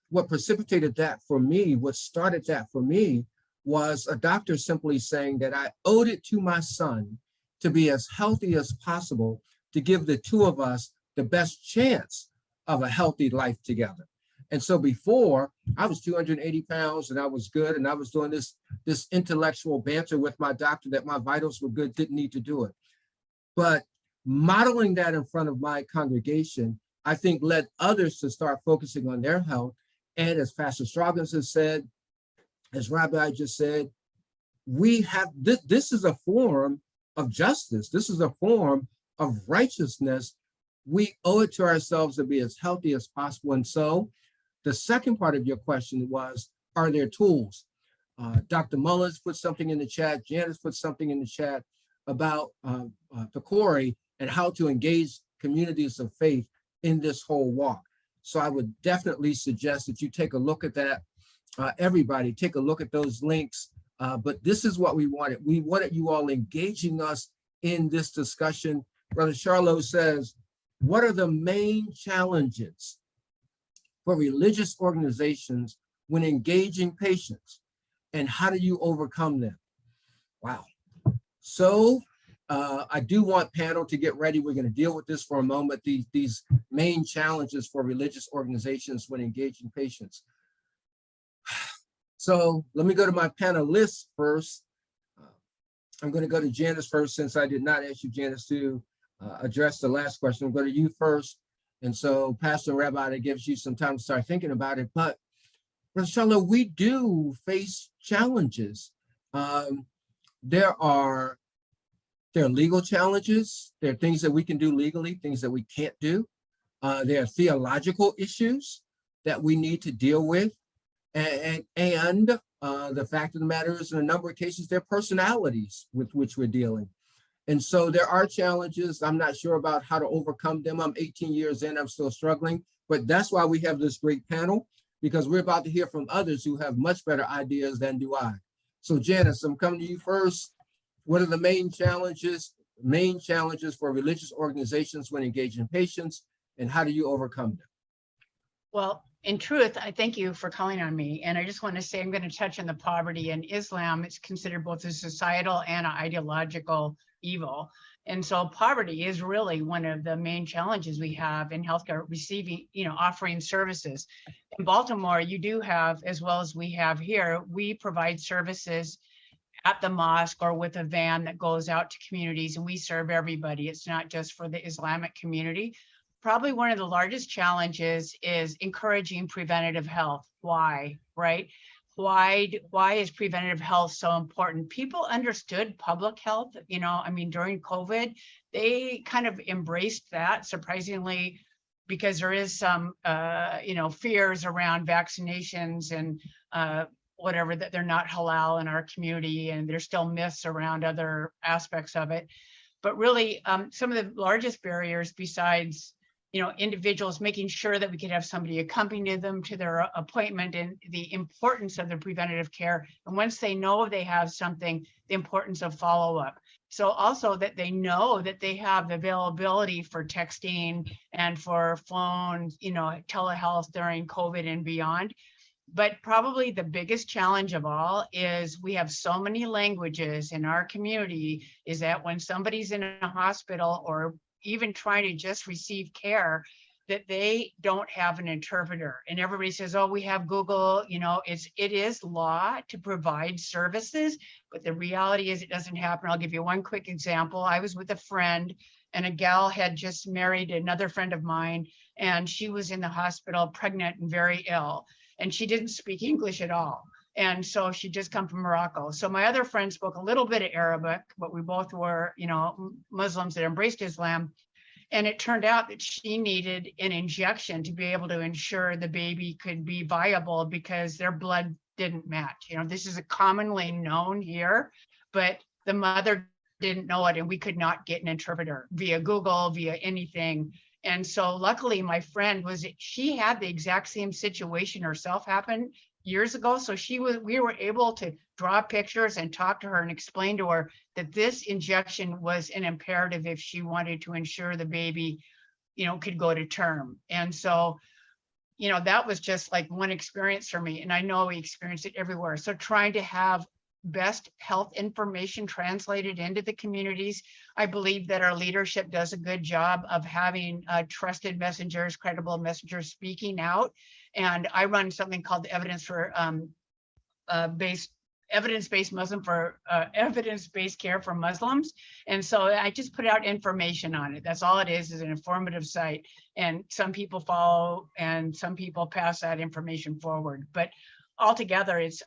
what precipitated that for me, what started that for me, was a doctor simply saying that I owed it to my son to be as healthy as possible, to give the two of us the best chance of a healthy life together. And so before, I was 280 pounds and I was good, and I was doing this intellectual banter with my doctor that my vitals were good, didn't need to do it. But modeling that in front of my congregation, I think led others to start focusing on their health. And as Pastor Scroggins has said, as Rabbi just said, we have this is a form of justice. This is a form of righteousness. We owe it to ourselves to be as healthy as possible. And so the second part of your question was, are there tools? Dr. Mullins put something in the chat. Janice put something in the chat about Pecori and how to engage communities of faith in this whole walk. So I would definitely suggest that you take a look at that. Everybody take a look at those links. But this is what we wanted. We wanted you all engaging us in this discussion. Brother Charlo says, what are the main challenges for religious organizations when engaging patients, and how do you overcome them? Wow. So I do want panel to get ready. We're going to deal with this for a moment. These main challenges for religious organizations when engaging patients. So let me go to my panelists first. I'm going to go to Janice first, since I did not ask you, Janice, to address the last question. I'll go to you first. And so Pastor and Rabbi, that gives you some time to start thinking about it. But Rochella, we do face challenges. There are legal challenges. There are things that we can do legally, things that we can't do. There are theological issues that we need to deal with. And the fact of the matter is, in a number of cases, there are personalities with which we're dealing. And so there are challenges. I'm not sure about how to overcome them. I'm 18 years in, I'm still struggling. But that's why we have this great panel, because we're about to hear from others who have much better ideas than do I. So Janice, I'm coming to you first. What are the main challenges for religious organizations when engaging patients, and how do you overcome them? Well, in truth, I thank you for calling on me. And I just want to say, I'm going to touch on the poverty. In Islam, it's considered both a societal and an ideological evil. And so poverty is really one of the main challenges we have in healthcare, receiving, offering services. In Baltimore, you do have, as well as we have here, we provide services at the mosque or with a van that goes out to communities, and we serve everybody. It's not just for the Islamic community. Probably one of the largest challenges is encouraging preventative health. Why, right? Why is preventative health so important? People understood public health, during COVID, they kind of embraced that, surprisingly, because there is some, fears around vaccinations and whatever, that they're not halal in our community, and there's still myths around other aspects of it. But really, some of the largest barriers, besides individuals making sure that we could have somebody accompany them to their appointment, and the importance of the preventative care. And once they know they have something, the importance of follow-up. So also that they know that they have the availability for texting and for phone, telehealth during COVID and beyond. But probably the biggest challenge of all is we have so many languages in our community, is that when somebody's in a hospital or even trying to just receive care, that they don't have an interpreter. And everybody says, oh, we have Google, it is law to provide services, but the reality is it doesn't happen. I'll give you one quick example. I was with a friend, and a gal had just married another friend of mine, and she was in the hospital pregnant and very ill, and she didn't speak English at all. And so she just come from Morocco. So my other friend spoke a little bit of Arabic, but we both were, Muslims that embraced Islam. And it turned out that she needed an injection to be able to ensure the baby could be viable, because their blood didn't match. This is a commonly known here, but the mother didn't know it, and we could not get an interpreter via Google, via anything. And so luckily my friend she had the exact same situation herself happen years ago. So we were able to draw pictures and talk to her and explain to her that this injection was an imperative if she wanted to ensure the baby, could go to term. And so, that was just like one experience for me. And I know we experience it everywhere. So trying to have best health information translated into the communities. I believe that our leadership does a good job of having trusted messengers, credible messengers speaking out. And I run something called the evidence-based Muslim for evidence-based care for Muslims. And so I just put out information on it. That's all it is an informative site. And some people follow and some people pass that information forward. But altogether, it's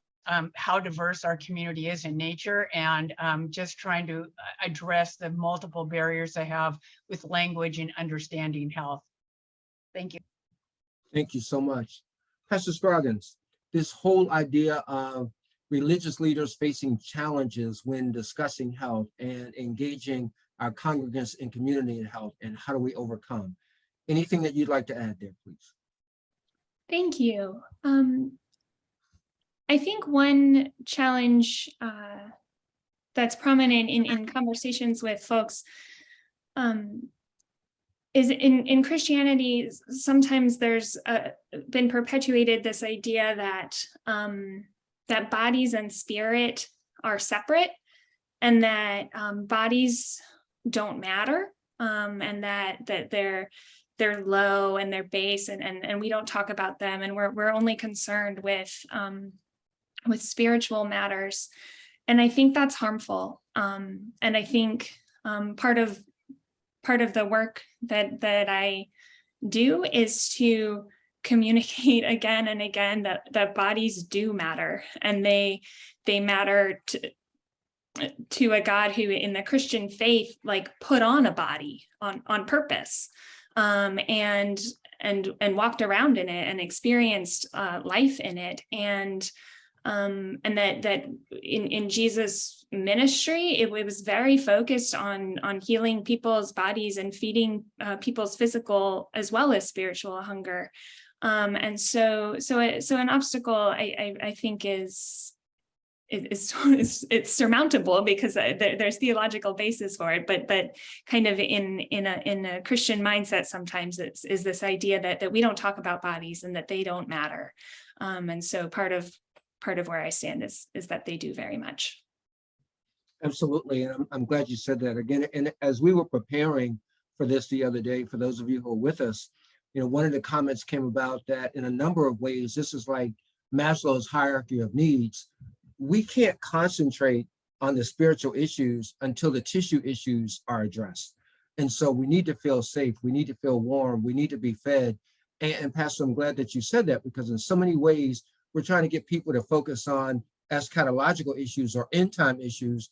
how diverse our community is in nature, and just trying to address the multiple barriers I have with language and understanding health. Thank you. Thank you so much. Pastor Scroggins, this whole idea of religious leaders facing challenges when discussing health and engaging our congregants in community and health, and how do we overcome? Anything that you'd like to add there, please? Thank you. I think one challenge that's prominent in conversations with folks is in Christianity. Sometimes there's been perpetuated this idea that that bodies and spirit are separate, and that bodies don't matter, and that they're low and they're base, and we don't talk about them, and we're only concerned with spiritual matters. And I think that's harmful. And I think part of the work that I do is to communicate again and again that bodies do matter, and they matter to a God who in the Christian faith like put on a body on purpose, and walked around in it and experienced life in it, and that in Jesus' ministry, it was very focused on healing people's bodies and feeding people's physical as well as spiritual hunger. And so an obstacle I think it's surmountable because there's theological basis for it, but kind of in a Christian mindset sometimes is this idea that we don't talk about bodies and that they don't matter. And so part of where I stand is that they do very much. Absolutely, and I'm glad you said that again. And as we were preparing for this the other day, for those of you who are with us, one of the comments came about that in a number of ways, this is like Maslow's hierarchy of needs. We can't concentrate on the spiritual issues until the tissue issues are addressed. And so we need to feel safe. We need to feel warm. We need to be fed. And Pastor, I'm glad that you said that, because in so many ways, we're trying to get people to focus on eschatological issues or end time issues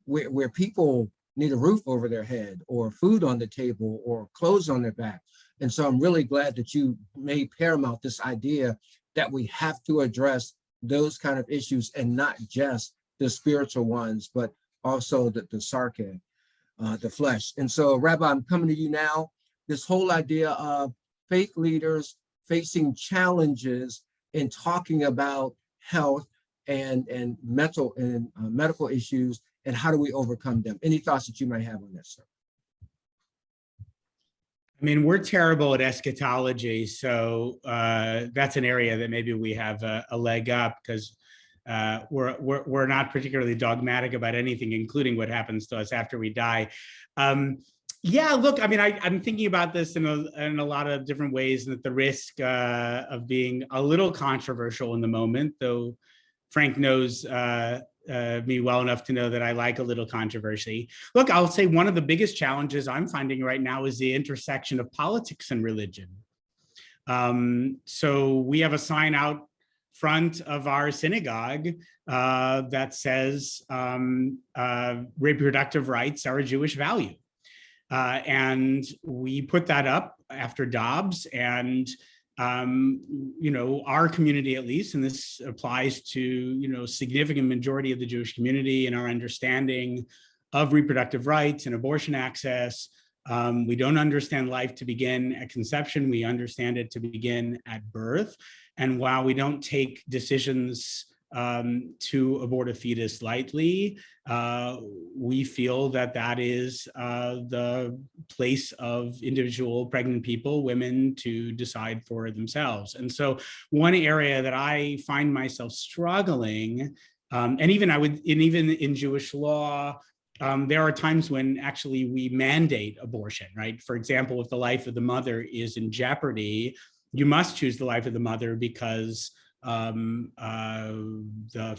where people need a roof over their head or food on the table or clothes on their back. And so I'm really glad that you made paramount this idea that we have to address those kind of issues, and not just the spiritual ones, but also the sarke, the flesh. And so, Rabbi, I'm coming to you now. This whole idea of faith leaders facing challenges in talking about health and mental and medical issues, and how do we overcome them? Any thoughts that you might have on this, sir? I mean, we're terrible at eschatology, so that's an area that maybe we have a leg up, because we're not particularly dogmatic about anything, including what happens to us after we die. Yeah, look, I mean, I'm thinking about this in a lot of different ways, and at the risk of being a little controversial in the moment, though Frank knows me well enough to know that I like a little controversy. Look, I'll say one of the biggest challenges I'm finding right now is the intersection of politics and religion. So we have a sign out front of our synagogue that says reproductive rights are a Jewish value. And we put that up after Dobbs, and our community, at least, and this applies to significant majority of the Jewish community, and our understanding of reproductive rights and abortion access. We don't understand life to begin at conception. We understand it to begin at birth. And while we don't take decisions to abort a fetus lightly, we feel that is the place of individual pregnant people, women, to decide for themselves. And so one area that I find myself struggling, and even in Jewish law, there are times when actually we mandate abortion, right? For example, if the life of the mother is in jeopardy, you must choose the life of the mother because the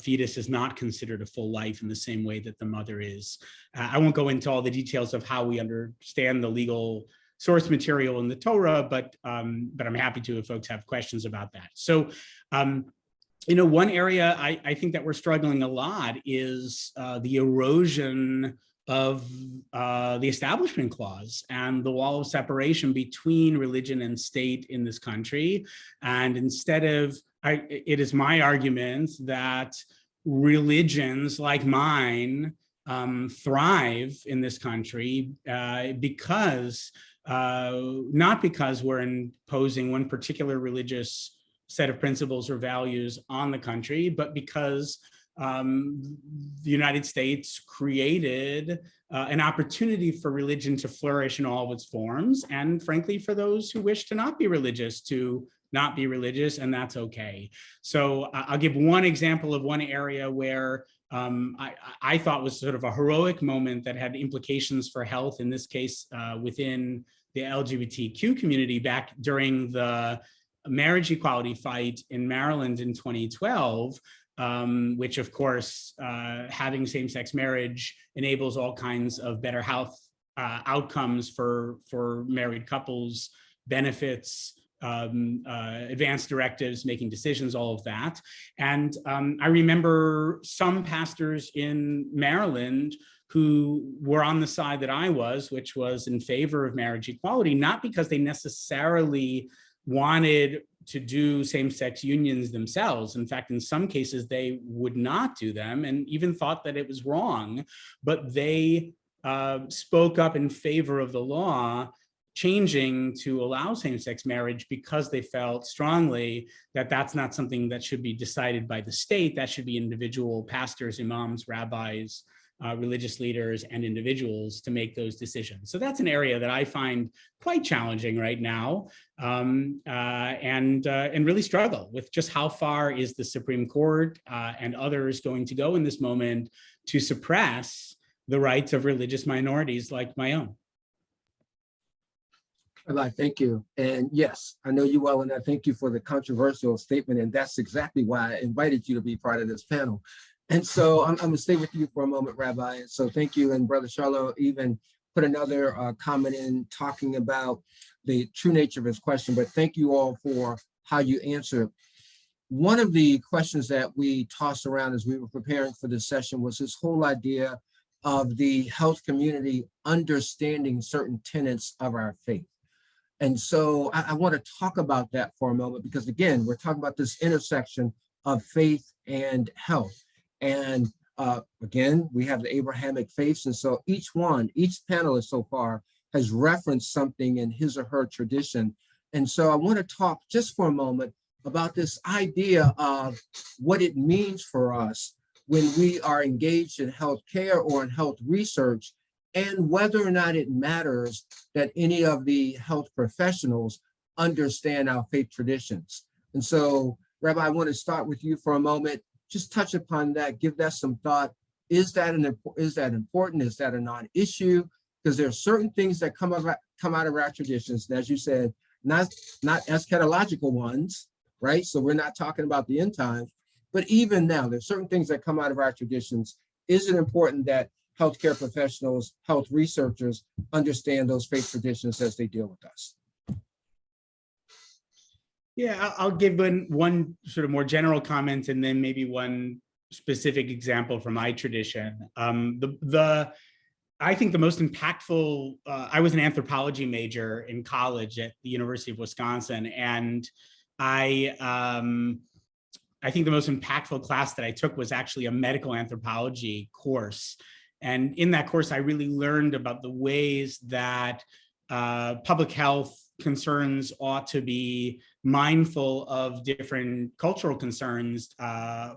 fetus is not considered a full life in the same way that the mother is. I won't go into all the details of how we understand the legal source material in the Torah, but I'm happy to if folks have questions about that. So, one area I think that we're struggling a lot is the erosion of the Establishment Clause and the wall of separation between religion and state in this country. And instead of, it is my argument that religions like mine thrive in this country because, not because we're imposing one particular religious set of principles or values on the country, but because the United States created an opportunity for religion to flourish in all of its forms, and frankly, for those who wish to not be religious to not be religious, and that's okay. So I'll give one example of one area where I thought was sort of a heroic moment that had implications for health, in this case, within the LGBTQ community back during the marriage equality fight in Maryland in 2012, which of course, having same-sex marriage enables all kinds of better health outcomes for married couples, benefits, advanced directives, making decisions, all of that. And I remember some pastors in Maryland who were on the side that I was, which was in favor of marriage equality, not because they necessarily wanted to do same-sex unions themselves. In fact, in some cases, they would not do them and even thought that it was wrong, but they spoke up in favor of the law changing to allow same-sex marriage because they felt strongly that that's not something that should be decided by the state. That should be individual pastors, imams, rabbis, religious leaders, and individuals to make those decisions. So that's an area that I find quite challenging right now, and really struggle with just how far is the Supreme Court and others going to go in this moment to suppress the rights of religious minorities like my own. Thank you. And yes, I know you well, and I thank you for the controversial statement. And that's exactly why I invited you to be part of this panel. And so I'm going to stay with you for a moment, Rabbi. And so thank you. And Brother Charlo even put another comment in talking about the true nature of his question. But thank you all for how you answer. One of the questions that we tossed around as we were preparing for this session was this whole idea of the health community understanding certain tenets of our faith. And so I want to talk about that for a moment, because again, we're talking about this intersection of faith and health. And again, we have the Abrahamic faiths. And so each panelist so far has referenced something in his or her tradition. And so I want to talk just for a moment about this idea of what it means for us when we are engaged in healthcare or in health research, and whether or not it matters that any of the health professionals understand our faith traditions. And so, Rabbi, I want to start with you for a moment. Just touch upon that, give that some thought. Is that important? Is that a non-issue? Because there are certain things that come out of our traditions, and as you said, not eschatological ones, right? So we're not talking about the end times, but even now, there's certain things that come out of our traditions. Is it important that healthcare professionals, health researchers understand those faith traditions as they deal with us? Yeah, I'll give one sort of more general comment and then maybe one specific example from my tradition. I think the most impactful, I was an anthropology major in college at the University of Wisconsin, and I think the most impactful class that I took was actually a medical anthropology course. And in that course, I really learned about the ways that public health concerns ought to be mindful of different cultural concerns,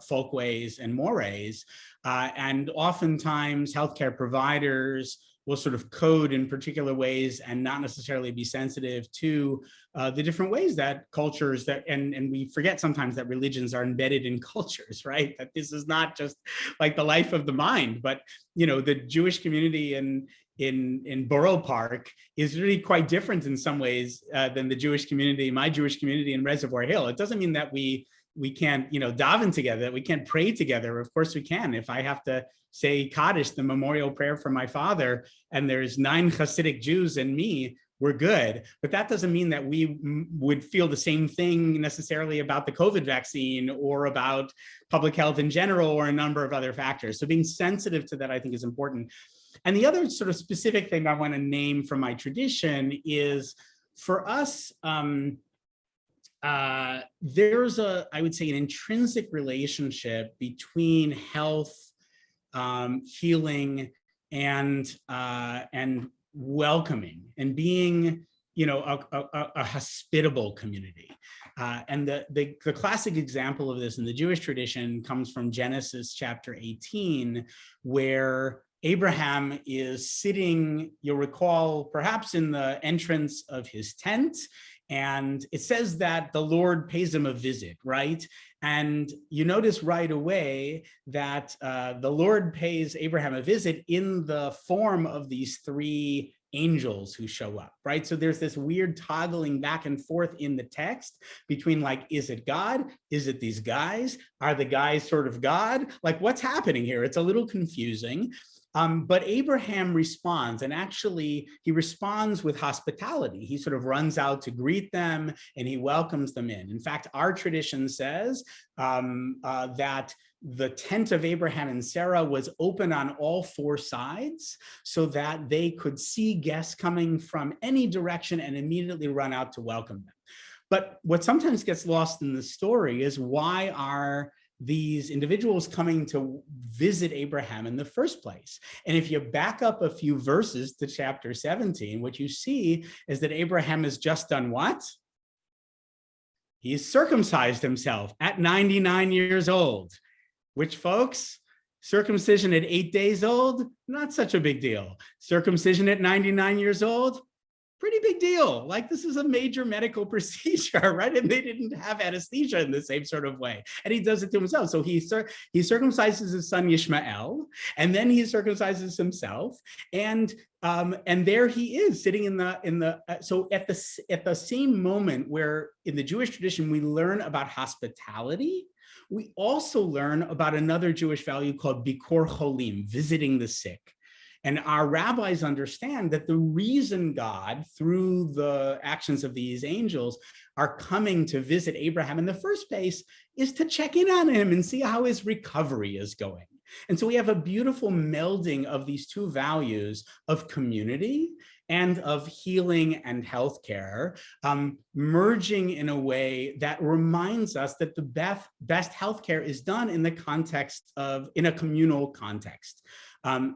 folkways and mores. And oftentimes healthcare providers will sort of code in particular ways and not necessarily be sensitive to the different ways that cultures and we forget sometimes that religions are embedded in cultures, right? That this is not just like the life of the mind, but the Jewish community in Borough Park is really quite different in some ways than the Jewish community, my Jewish community in Reservoir Hill. It doesn't mean that we can't, daven together, that we can't pray together. Of course we can. If I have to say Kaddish, the memorial prayer for my father, and there's 9 Hasidic Jews and me, we're good. But that doesn't mean that we would feel the same thing necessarily about the COVID vaccine or about public health in general or a number of other factors. So being sensitive to that, I think, is important. And the other sort of specific thing I want to name from my tradition is, for us, there's I would say, an intrinsic relationship between health, healing, and welcoming, and being, a hospitable community. And the classic example of this in the Jewish tradition comes from Genesis chapter 18, where Abraham is sitting, you'll recall, perhaps in the entrance of his tent, and it says that the Lord pays him a visit, right? And you notice right away that the Lord pays Abraham a visit in the form of these three angels who show up, right? So there's this weird toggling back and forth in the text between like, is it God? Is it these guys? Are the guys sort of God? Like, what's happening here? It's a little confusing. But Abraham responds, and actually he responds with hospitality. He sort of runs out to greet them and he welcomes them in. In fact, our tradition says that the tent of Abraham and Sarah was open on all four sides so that they could see guests coming from any direction and immediately run out to welcome them. But what sometimes gets lost in the story is, why are these individuals coming to visit Abraham in the first place? And if you back up a few verses to chapter 17, what you see is that Abraham has just done what? He's circumcised himself at 99 years old, which, folks, circumcision at 8 days old, not such a big deal. Circumcision at 99 years old, pretty big deal. Like, this is a major medical procedure, right? And they didn't have anesthesia in the same sort of way. And he does it to himself. So he circumcises his son Yishmael, and then he circumcises himself. And there he is sitting so at the same moment where in the Jewish tradition we learn about hospitality, we also learn about another Jewish value called Bikor Cholim, visiting the sick. And our rabbis understand that the reason God, through the actions of these angels, are coming to visit Abraham in the first place is to check in on him and see how his recovery is going. And so we have a beautiful melding of these two values of community and of healing and healthcare, merging in a way that reminds us that the best healthcare is done in the context of, in a communal context.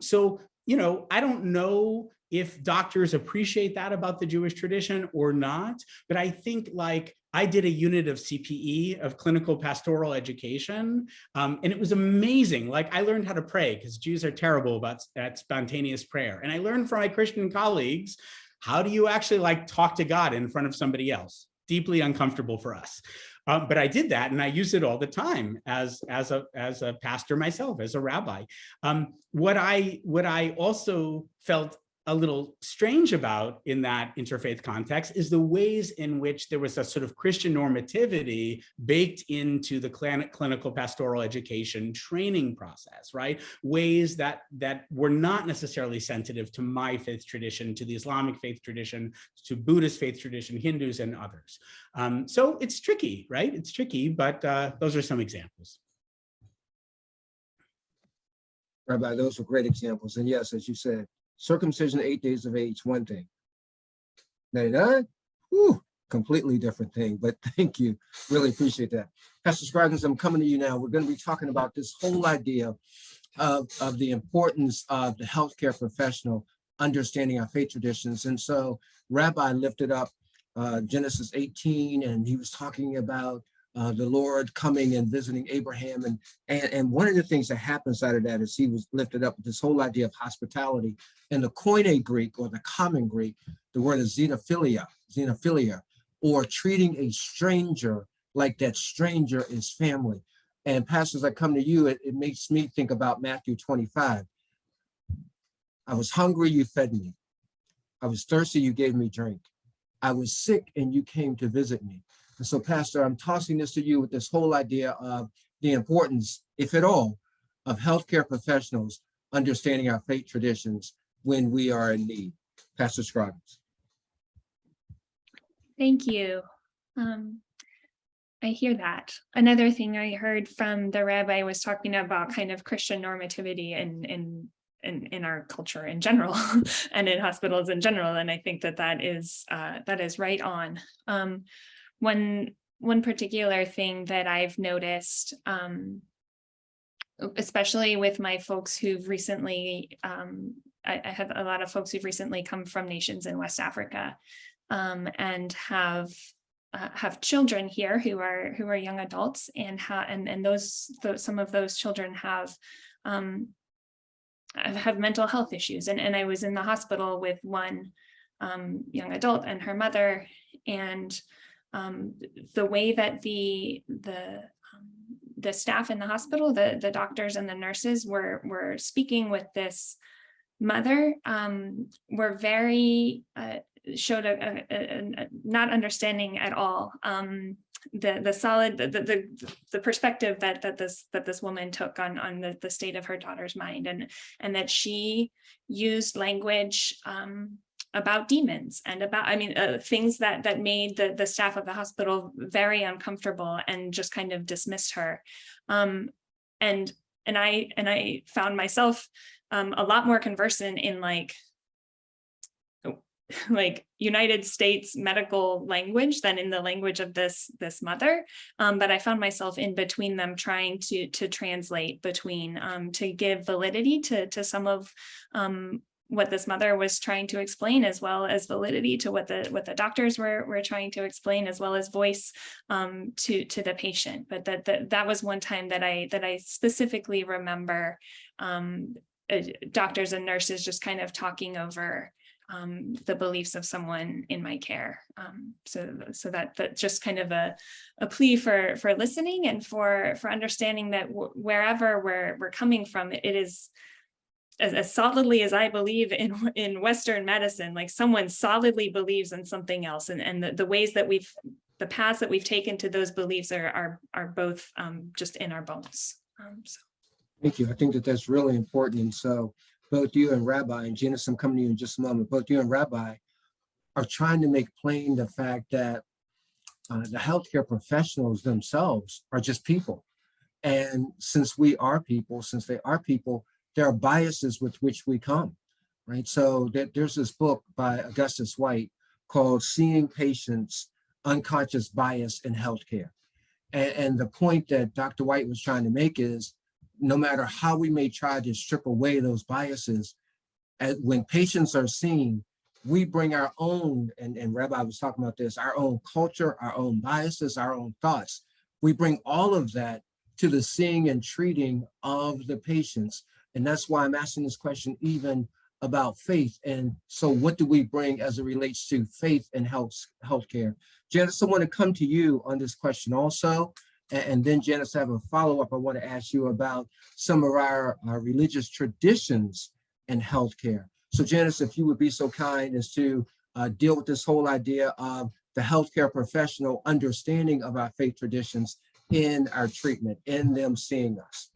So, you know, I don't know if doctors appreciate that about the Jewish tradition or not, but I think, like, I did a unit of CPE, of clinical pastoral education, and it was amazing. Like, I learned how to pray, because Jews are terrible about that spontaneous prayer. And I learned from my Christian colleagues, how do you actually like talk to God in front of somebody else? Deeply uncomfortable for us. But I did that, and I use it all the time as a pastor myself, as a rabbi. What I also felt a little strange about in that interfaith context is the ways in which there was a sort of Christian normativity baked into the clinical pastoral education training process, right? Ways that were not necessarily sensitive to my faith tradition, to the Islamic faith tradition, to Buddhist faith tradition, Hindus and others. So it's tricky, right? It's tricky, but those are some examples. Rabbi, those were great examples. And yes, as you said, circumcision 8 days of age, one thing. 99, whew, completely different thing, but thank you. Really appreciate that. Pastor Scroggins, I'm coming to you now. We're going to be talking about this whole idea of the importance of the healthcare professional understanding our faith traditions. And so Rabbi lifted up Genesis 18, and he was talking about the Lord coming and visiting Abraham. And one of the things that happens out of that is he was lifted up with this whole idea of hospitality. In the Koine Greek, or the common Greek, the word is xenophilia, or treating a stranger like that stranger is family. And pastors, I come to you, it makes me think about Matthew 25. I was hungry, you fed me. I was thirsty, you gave me drink. I was sick and you came to visit me. And so, Pastor, I'm tossing this to you with this whole idea of the importance, if at all, of healthcare professionals understanding our faith traditions when we are in need. Pastor Scroggins. Thank you. I hear that. Another thing I heard from the rabbi was talking about kind of Christian normativity in our culture in general and in hospitals in general. And I think that is right on. One particular thing that I've noticed, especially with my folks who've recently, I have a lot of folks who've recently come from nations in West Africa, and have children here who are young adults, and some of those children have have mental health issues. And I was in the hospital with one young adult and her mother, and the way that the staff in the hospital, the doctors and the nurses were speaking with this mother, were very showed a not understanding at all the perspective that this woman took on the state of her daughter's mind, and that she used language about demons and about, things that made the staff of the hospital very uncomfortable and just kind of dismissed her. And I found myself a lot more conversant in like United States medical language than in the language of this mother. But I found myself in between them, trying to translate between, to give validity to some of what this mother was trying to explain, as well as validity to what the doctors were trying to explain, as well as voice to the patient. But that was one time that I specifically remember doctors and nurses just kind of talking over the beliefs of someone in my care. So that just kind of a plea for listening and for understanding that wherever we're coming from, it is as solidly as I believe in Western medicine, like someone solidly believes in something else, and the ways that the paths that we've taken to those beliefs are both just in our bones. So. Thank you. I think that's really important. And so both you and Rabbi, and Janice, I'm coming to you in just a moment, both you and Rabbi are trying to make plain the fact that the healthcare professionals themselves are just people. And since they are people, there are biases with which we come, right? So there's this book by Augustus White called Seeing Patients, Unconscious Bias in Healthcare. And the point that Dr. White was trying to make is, no matter how we may try to strip away those biases, when patients are seen, we bring our own, and Rabbi was talking about this, our own culture, our own biases, our own thoughts. We bring all of that to the seeing and treating of the patients. And that's why I'm asking this question even about faith. And so what do we bring as it relates to faith and healthcare? Janice, I want to come to you on this question also. And then Janice, I have a follow-up I want to ask you about some of our religious traditions in healthcare. So Janice, if you would be so kind as to deal with this whole idea of the healthcare professional understanding of our faith traditions in our treatment, in them seeing us.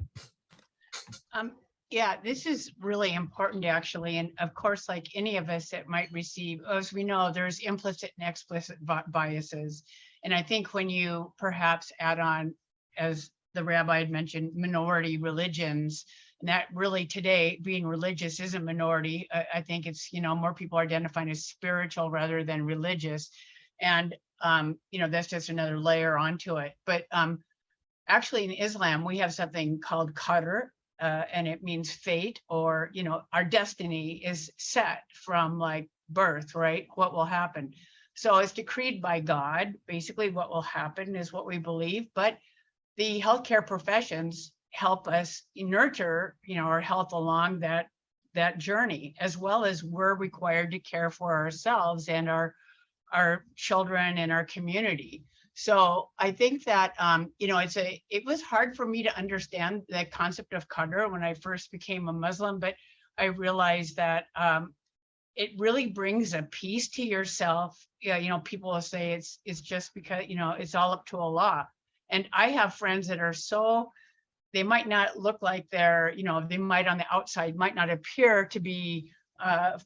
Yeah, this is really important actually. And of course, like any of us that might receive, as we know, there's implicit and explicit biases. And I think when you perhaps add on, as the rabbi had mentioned, minority religions, and that really today being religious isn't minority. I think it's, more people are identifying as spiritual rather than religious. And, that's just another layer onto it. But actually in Islam, we have something called qadr, and it means fate, or, our destiny is set from like birth, right? What will happen. So it's decreed by God. Basically, what will happen is what we believe. But the healthcare professions help us nurture, our health along that journey, as well as we're required to care for ourselves and our children and our community. So I think that it was hard for me to understand the concept of qadr when I first became a Muslim, but I realized that it really brings a peace to yourself. People will say it's just because, it's all up to Allah. And I have friends that are they might not look like they're, they might on the outside might not appear to be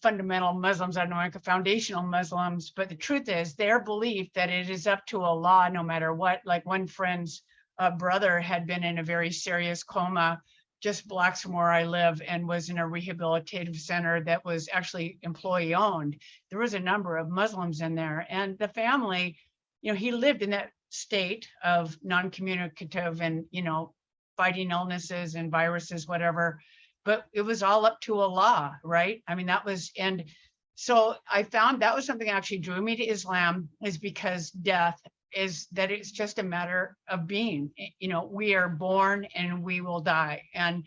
fundamental Muslims, I don't know, like foundational Muslims, but the truth is their belief that it is up to Allah no matter what. Like one friend's brother had been in a very serious coma just blocks from where I live and was in a rehabilitative center that was actually employee owned. There was a number of Muslims in there, and the family, he lived in that state of non-communicative and, fighting illnesses and viruses, whatever, but it was all up to Allah, right? I mean, and so I found that was something that actually drew me to Islam, is because death is that it's just a matter of being, we are born and we will die. And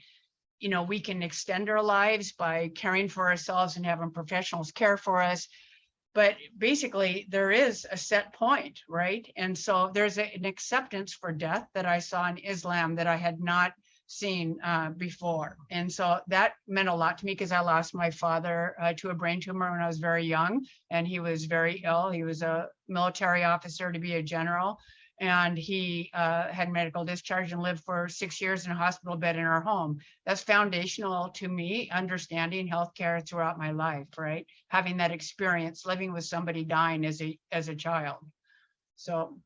you know, we can extend our lives by caring for ourselves and having professionals care for us. But basically, there is a set point, right? And so there's an acceptance for death that I saw in Islam that I had not seen before. And so that meant a lot to me because I lost my father to a brain tumor when I was very young, and he was very ill. He was a military officer to be a general, and he had medical discharge and lived for 6 years in a hospital bed in our home. That's foundational to me, understanding healthcare throughout my life, right? Having that experience, living with somebody dying as a child. So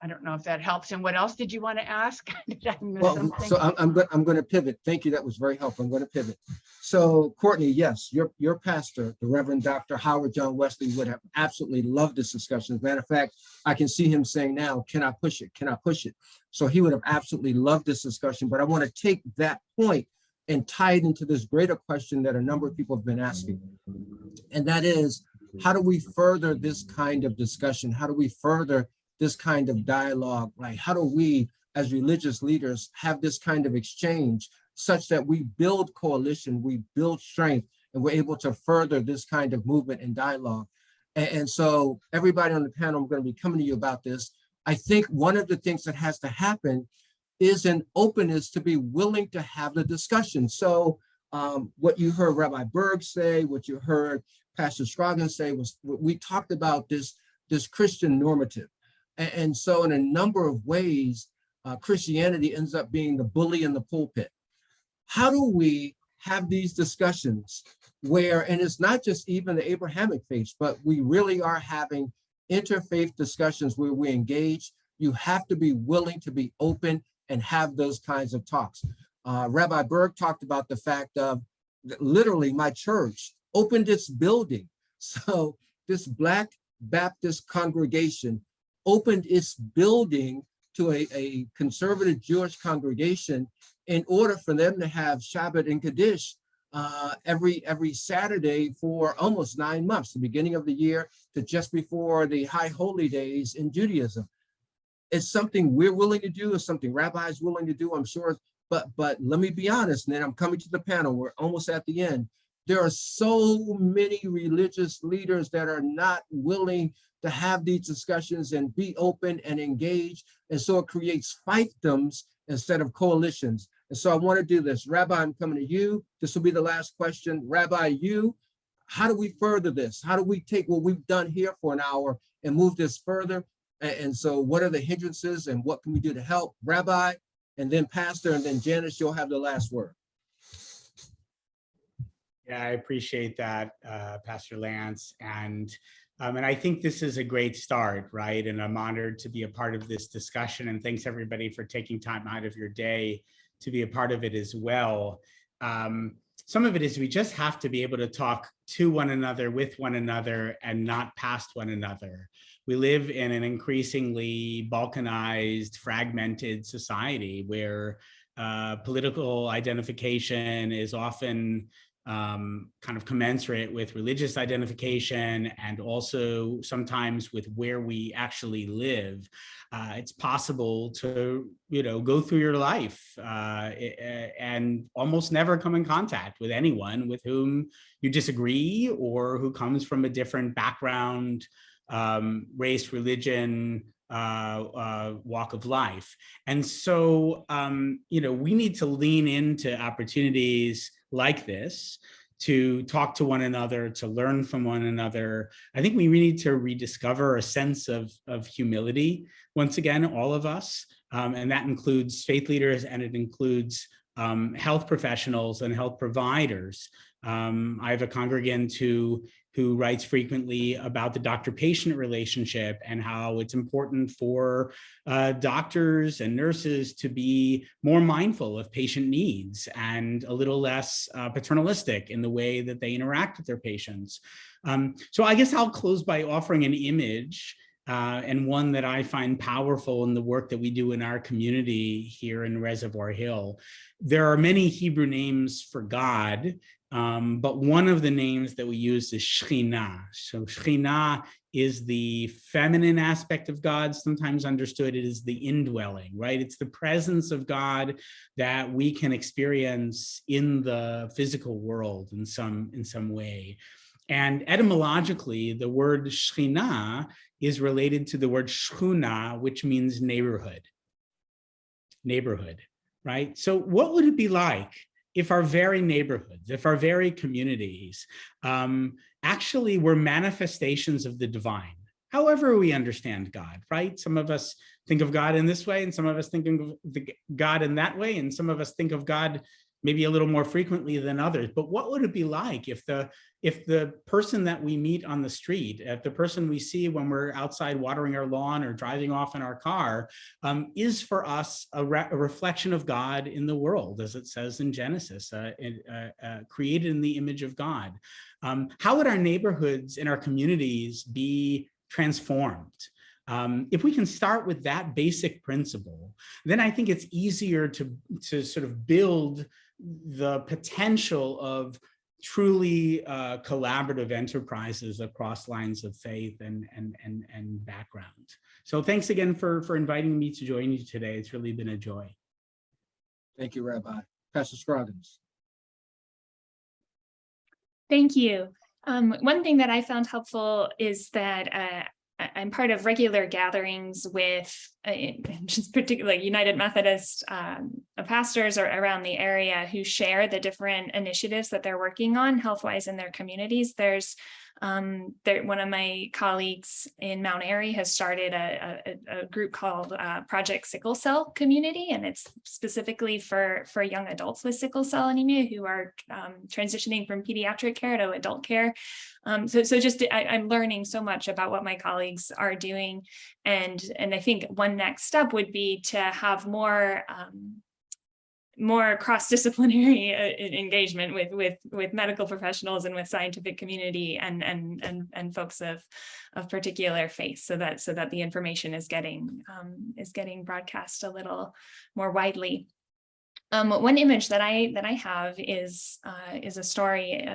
I don't know if that helps. And what else did you want to ask? Did I miss Well, something? so I'm going to pivot. Thank you. That was very helpful. I'm going to pivot. So Courtney, yes, your pastor, the Reverend Dr. Howard John Wesley, would have absolutely loved this discussion. As a matter of fact, I can see him saying now, can I push it? Can I push it? So he would have absolutely loved this discussion. But I want to take that point and tie it into this greater question that a number of people have been asking. And that is, how do we further this kind of discussion? How do we further this kind of dialogue? Like, how do we as religious leaders have this kind of exchange such that we build coalition, we build strength, and we're able to further this kind of movement and dialogue? And so everybody on the panel, I'm going to be coming to you about this. I think one of the things that has to happen is an openness to be willing to have the discussion. So what you heard Rabbi Berg say, what you heard Pastor Scroggins say, was we talked about this Christian normative. And so in a number of ways, Christianity ends up being the bully in the pulpit. How do we have these discussions where, and it's not just even the Abrahamic faith, but we really are having interfaith discussions where we engage? You have to be willing to be open and have those kinds of talks. Rabbi Berg talked about the fact of literally my church opened its building. So this Black Baptist congregation opened its building to a conservative Jewish congregation in order for them to have Shabbat and Kaddish every Saturday for almost 9 months, the beginning of the year to just before the high holy days in Judaism. It's something we're willing to do, it's something rabbis willing to do, I'm sure. But let me be honest, and then I'm coming to the panel, we're almost at the end. There are so many religious leaders that are not willing to have these discussions and be open and engage. And so it creates fiefdoms instead of coalitions. And so I want to do this. Rabbi, I'm coming to you. This will be the last question. Rabbi, you, how do we further this? How do we take what we've done here for an hour and move this further? And so what are the hindrances and what can we do to help? Rabbi, and then Pastor, and then Janice, you'll have the last word. Yeah, I appreciate that, Pastor Lance. And I think this is a great start, right? And I'm honored to be a part of this discussion. And thanks everybody for taking time out of your day to be a part of it as well. Some of it is we just have to be able to talk to one another, with one another, and not past one another. We live in an increasingly balkanized, fragmented society where political identification is often kind of commensurate with religious identification and also sometimes with where we actually live. It's possible to, go through your life and almost never come in contact with anyone with whom you disagree or who comes from a different background, race, religion, walk of life. And so, we need to lean into opportunities like this to talk to one another, to learn from one another. I think we need to rediscover a sense of humility, once again, all of us, and that includes faith leaders and it includes health professionals and health providers. I have a congregant who writes frequently about the doctor-patient relationship and how it's important for doctors and nurses to be more mindful of patient needs and a little less paternalistic in the way that they interact with their patients. So I guess I'll close by offering an image and one that I find powerful in the work that we do in our community here in Reservoir Hill. There are many Hebrew names for God, but one of the names that we use is Shekhinah. So Shekhinah is the feminine aspect of God, sometimes understood as the indwelling, right? It's the presence of God that we can experience in the physical world in some way. And etymologically, the word Shekhinah is related to the word shchuna, which means neighborhood, right? So what would it be like if our very neighborhoods, if our very communities actually were manifestations of the divine, however we understand God, right? Some of us think of God in this way, and some of us think of God in that way, and some of us think of God maybe a little more frequently than others. But what would it be like if the person that we meet on the street, if the person we see when we're outside watering our lawn or driving off in our car, is for us a reflection of God in the world, as it says in Genesis, created in the image of God? How would our neighborhoods and our communities be transformed? If we can start with that basic principle, then I think it's easier to sort of build the potential of truly collaborative enterprises across lines of faith and background. So thanks again for inviting me to join you today. It's really been a joy. Thank you, Rabbi. Pastor Scroggins. Thank you. One thing that I found helpful is that I'm part of regular gatherings with just particularly United Methodist pastors around the area who share the different initiatives that they're working on health-wise in their communities. There's one of my colleagues in Mount Airy has started a group called Project Sickle Cell Community, and it's specifically for young adults with sickle cell anemia who are transitioning from pediatric care to adult care. I'm learning so much about what my colleagues are doing, and I think one next step would be to have more cross-disciplinary engagement with medical professionals and with scientific community and folks of particular faith, so that the information is getting broadcast a little more widely. One image that I have is a story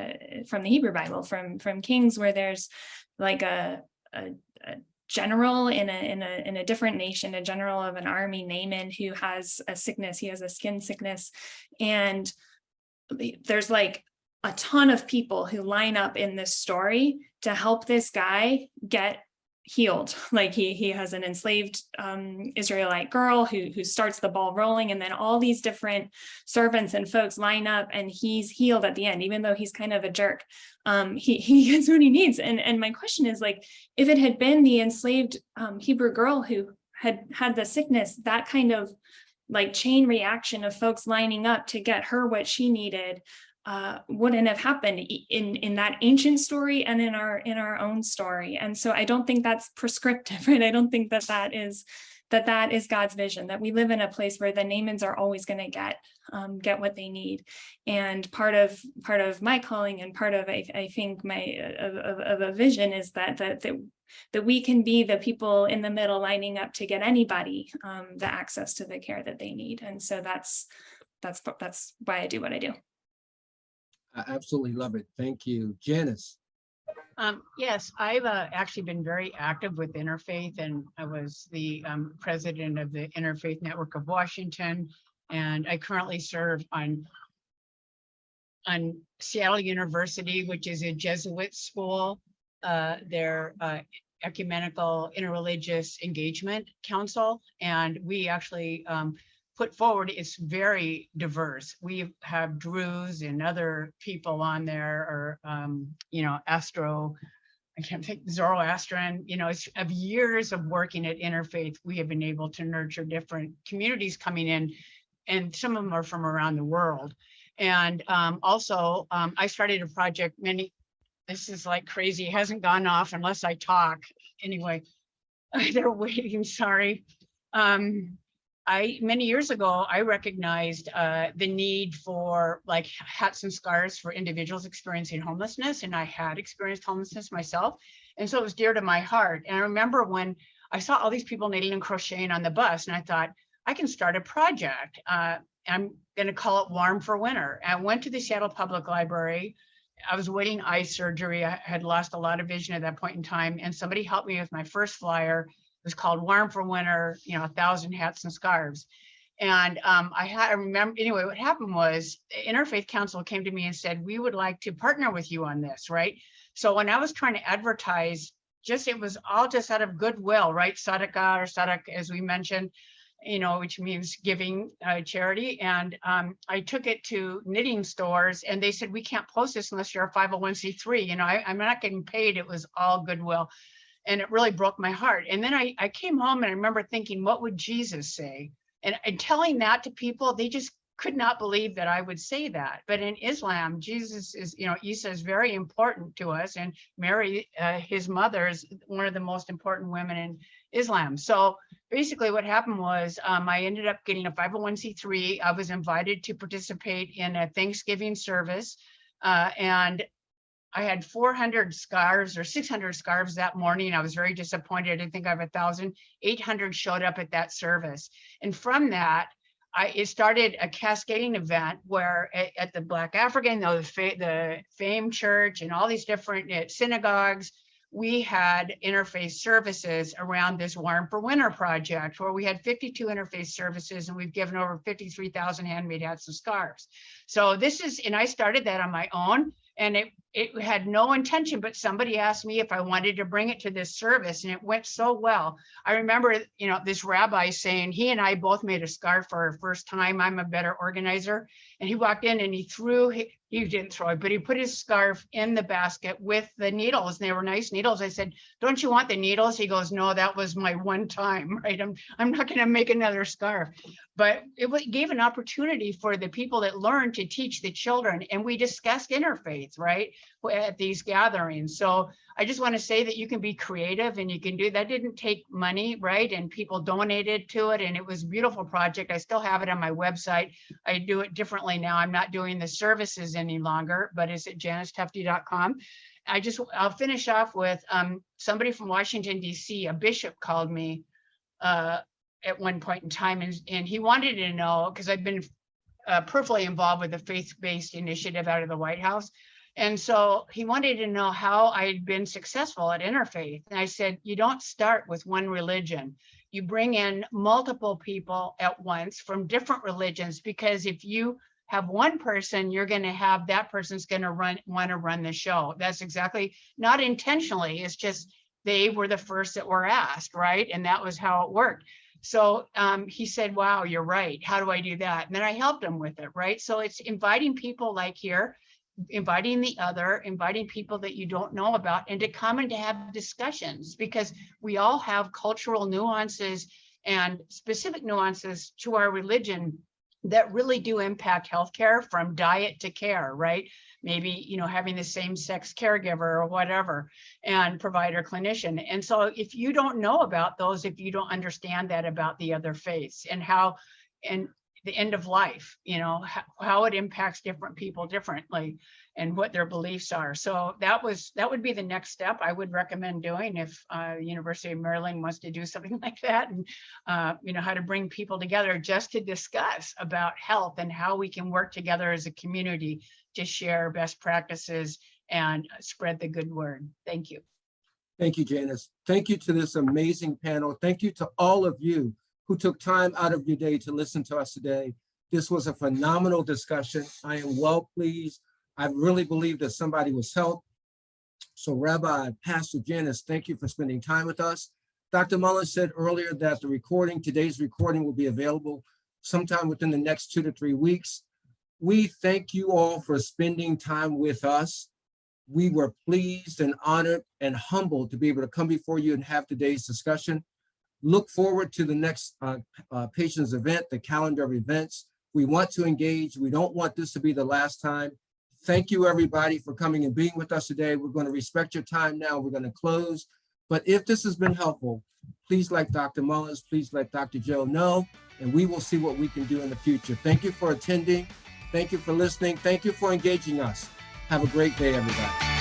from the Hebrew Bible, from Kings, where there's like a general in a different nation, a general of an army, Naaman, who has a sickness. He has a skin sickness, and there's like a ton of people who line up in this story to help this guy get healed. Like he has an enslaved Israelite girl who starts the ball rolling, and then all these different servants and folks line up, and he's healed at the end, even though he's kind of a jerk. He gets what he needs. And my question is, like, if it had been the enslaved Hebrew girl who had the sickness, that kind of like chain reaction of folks lining up to get her what she needed wouldn't have happened in that ancient story and in our own story. And so I don't think that's prescriptive, right? I don't think that is God's vision, that we live in a place where the Naamans are always going to get what they need. And part of my calling, and part of I think of a vision, is that we can be the people in the middle lining up to get anybody the access to the care that they need. And so that's why I do what I do. I absolutely love it. Thank you. Janice. Yes, I've actually been very active with Interfaith, and I was the president of the Interfaith Network of Washington, and I currently serve on Seattle University, which is a Jesuit school, their Ecumenical Interreligious Engagement Council, and we actually put forward, it's very diverse. We have Druze and other people on there, or I can't think, Zoroastrian, it's of years of working at Interfaith, we have been able to nurture different communities coming in, and some of them are from around the world. And also, I started a project, this is like crazy, it hasn't gone off unless I talk. Anyway, they're waiting, sorry. Many years ago, I recognized the need for like hats and scarves for individuals experiencing homelessness, and I had experienced homelessness myself, and so it was dear to my heart. And I remember when I saw all these people knitting and crocheting on the bus, and I thought, I can start a project. I'm going to call it Warm for Winter. I went to the Seattle Public Library I was waiting eye surgery. I had lost a lot of vision at that point in time, and somebody helped me with my first flyer. It was called Warm for Winter, 1,000 hats and scarves. And I remember, anyway, what happened was the Interfaith Council came to me and said, we would like to partner with you on this, right? So when I was trying to advertise, it was all just out of goodwill, right? Sadaqah, or Sadaq, as we mentioned, which means giving charity. And I took it to knitting stores, and they said, we can't post this unless you're a 501c3. I'm not getting paid. It was all goodwill. And it really broke my heart. And then I came home and I remember thinking, what would Jesus say? And telling that to people, they just could not believe that I would say that. But in Islam, Jesus is, Isa is very important to us. And Mary, his mother, is one of the most important women in Islam. So basically what happened was I ended up getting a 501c3. I was invited to participate in a Thanksgiving service. And I had 400 scarves or 600 scarves that morning. I was very disappointed. I didn't think I have 1,000. 800 showed up at that service. And from that, it started a cascading event where at the Black African, the Fame Church, and all these different synagogues, we had interfaith services around this Warm for Winter project, where we had 52 interfaith services, and we've given over 53,000 handmade hats and scarves. So and I started that on my own, and it had no intention, but somebody asked me if I wanted to bring it to this service, and it went so well. I remember, this rabbi saying, he and I both made a scarf for our first time. I'm a better organizer. And he walked in and he didn't throw it, but he put his scarf in the basket with the needles. And they were nice needles. I said, don't you want the needles? He goes, no, that was my one time, right? I'm not going to make another scarf. But it gave an opportunity for the people that learned to teach the children. And we discussed interfaith, right, at these gatherings. So I just want to say that you can be creative, and you can do that. Didn't take money, right? And people donated to it, and it was a beautiful project. I still have it on my website. I do it differently now. I'm not doing the services any longer, but it's at janicetuffy.com. I'll finish off with somebody from Washington, D.C., a bishop called me at one point in time, and he wanted to know, because I've been peripherally involved with the faith-based initiative out of the White House. And so he wanted to know how I'd been successful at interfaith. And I said, you don't start with one religion. You bring in multiple people at once from different religions, because if you have one person, you're going to have that person's going to want to run the show. That's exactly, not intentionally. It's just they were the first that were asked, right? And that was how it worked. So he said, wow, you're right. How do I do that? And then I helped him with it, right? So it's inviting people like here, inviting the other, inviting people that you don't know about, and to come and to have discussions, because we all have cultural nuances and specific nuances to our religion that really do impact healthcare, from diet to care, right? Maybe, having the same sex caregiver or whatever, and provider clinician. And so if you don't know about those, if you don't understand that about the other faiths and how, and the end of life, how it impacts different people differently and what their beliefs are. So that would be the next step I would recommend doing if University of Maryland wants to do something like that, and how to bring people together just to discuss about health and how we can work together as a community to share best practices and spread the good word. Thank you. Thank you, Janice. Thank you to this amazing panel. Thank you to all of you who took time out of your day to listen to us today. This was a phenomenal discussion. I am well pleased. I really believe that somebody was helped. So Rabbi, Pastor Janice, thank you for spending time with us. Dr. Mullen said earlier that today's recording will be available sometime within the next 2 to 3 weeks. We thank you all for spending time with us. We were pleased and honored and humbled to be able to come before you and have today's discussion. Look forward to the next Patients event, the calendar of events. We want to engage. We don't want this to be the last time. Thank you, everybody, for coming and being with us today. We're going to respect your time now. We're going to close. But if this has been helpful, please let Dr. Mullins, please let Dr. Joe know, and we will see what we can do in the future. Thank you for attending. Thank you for listening. Thank you for engaging us. Have a great day, everybody.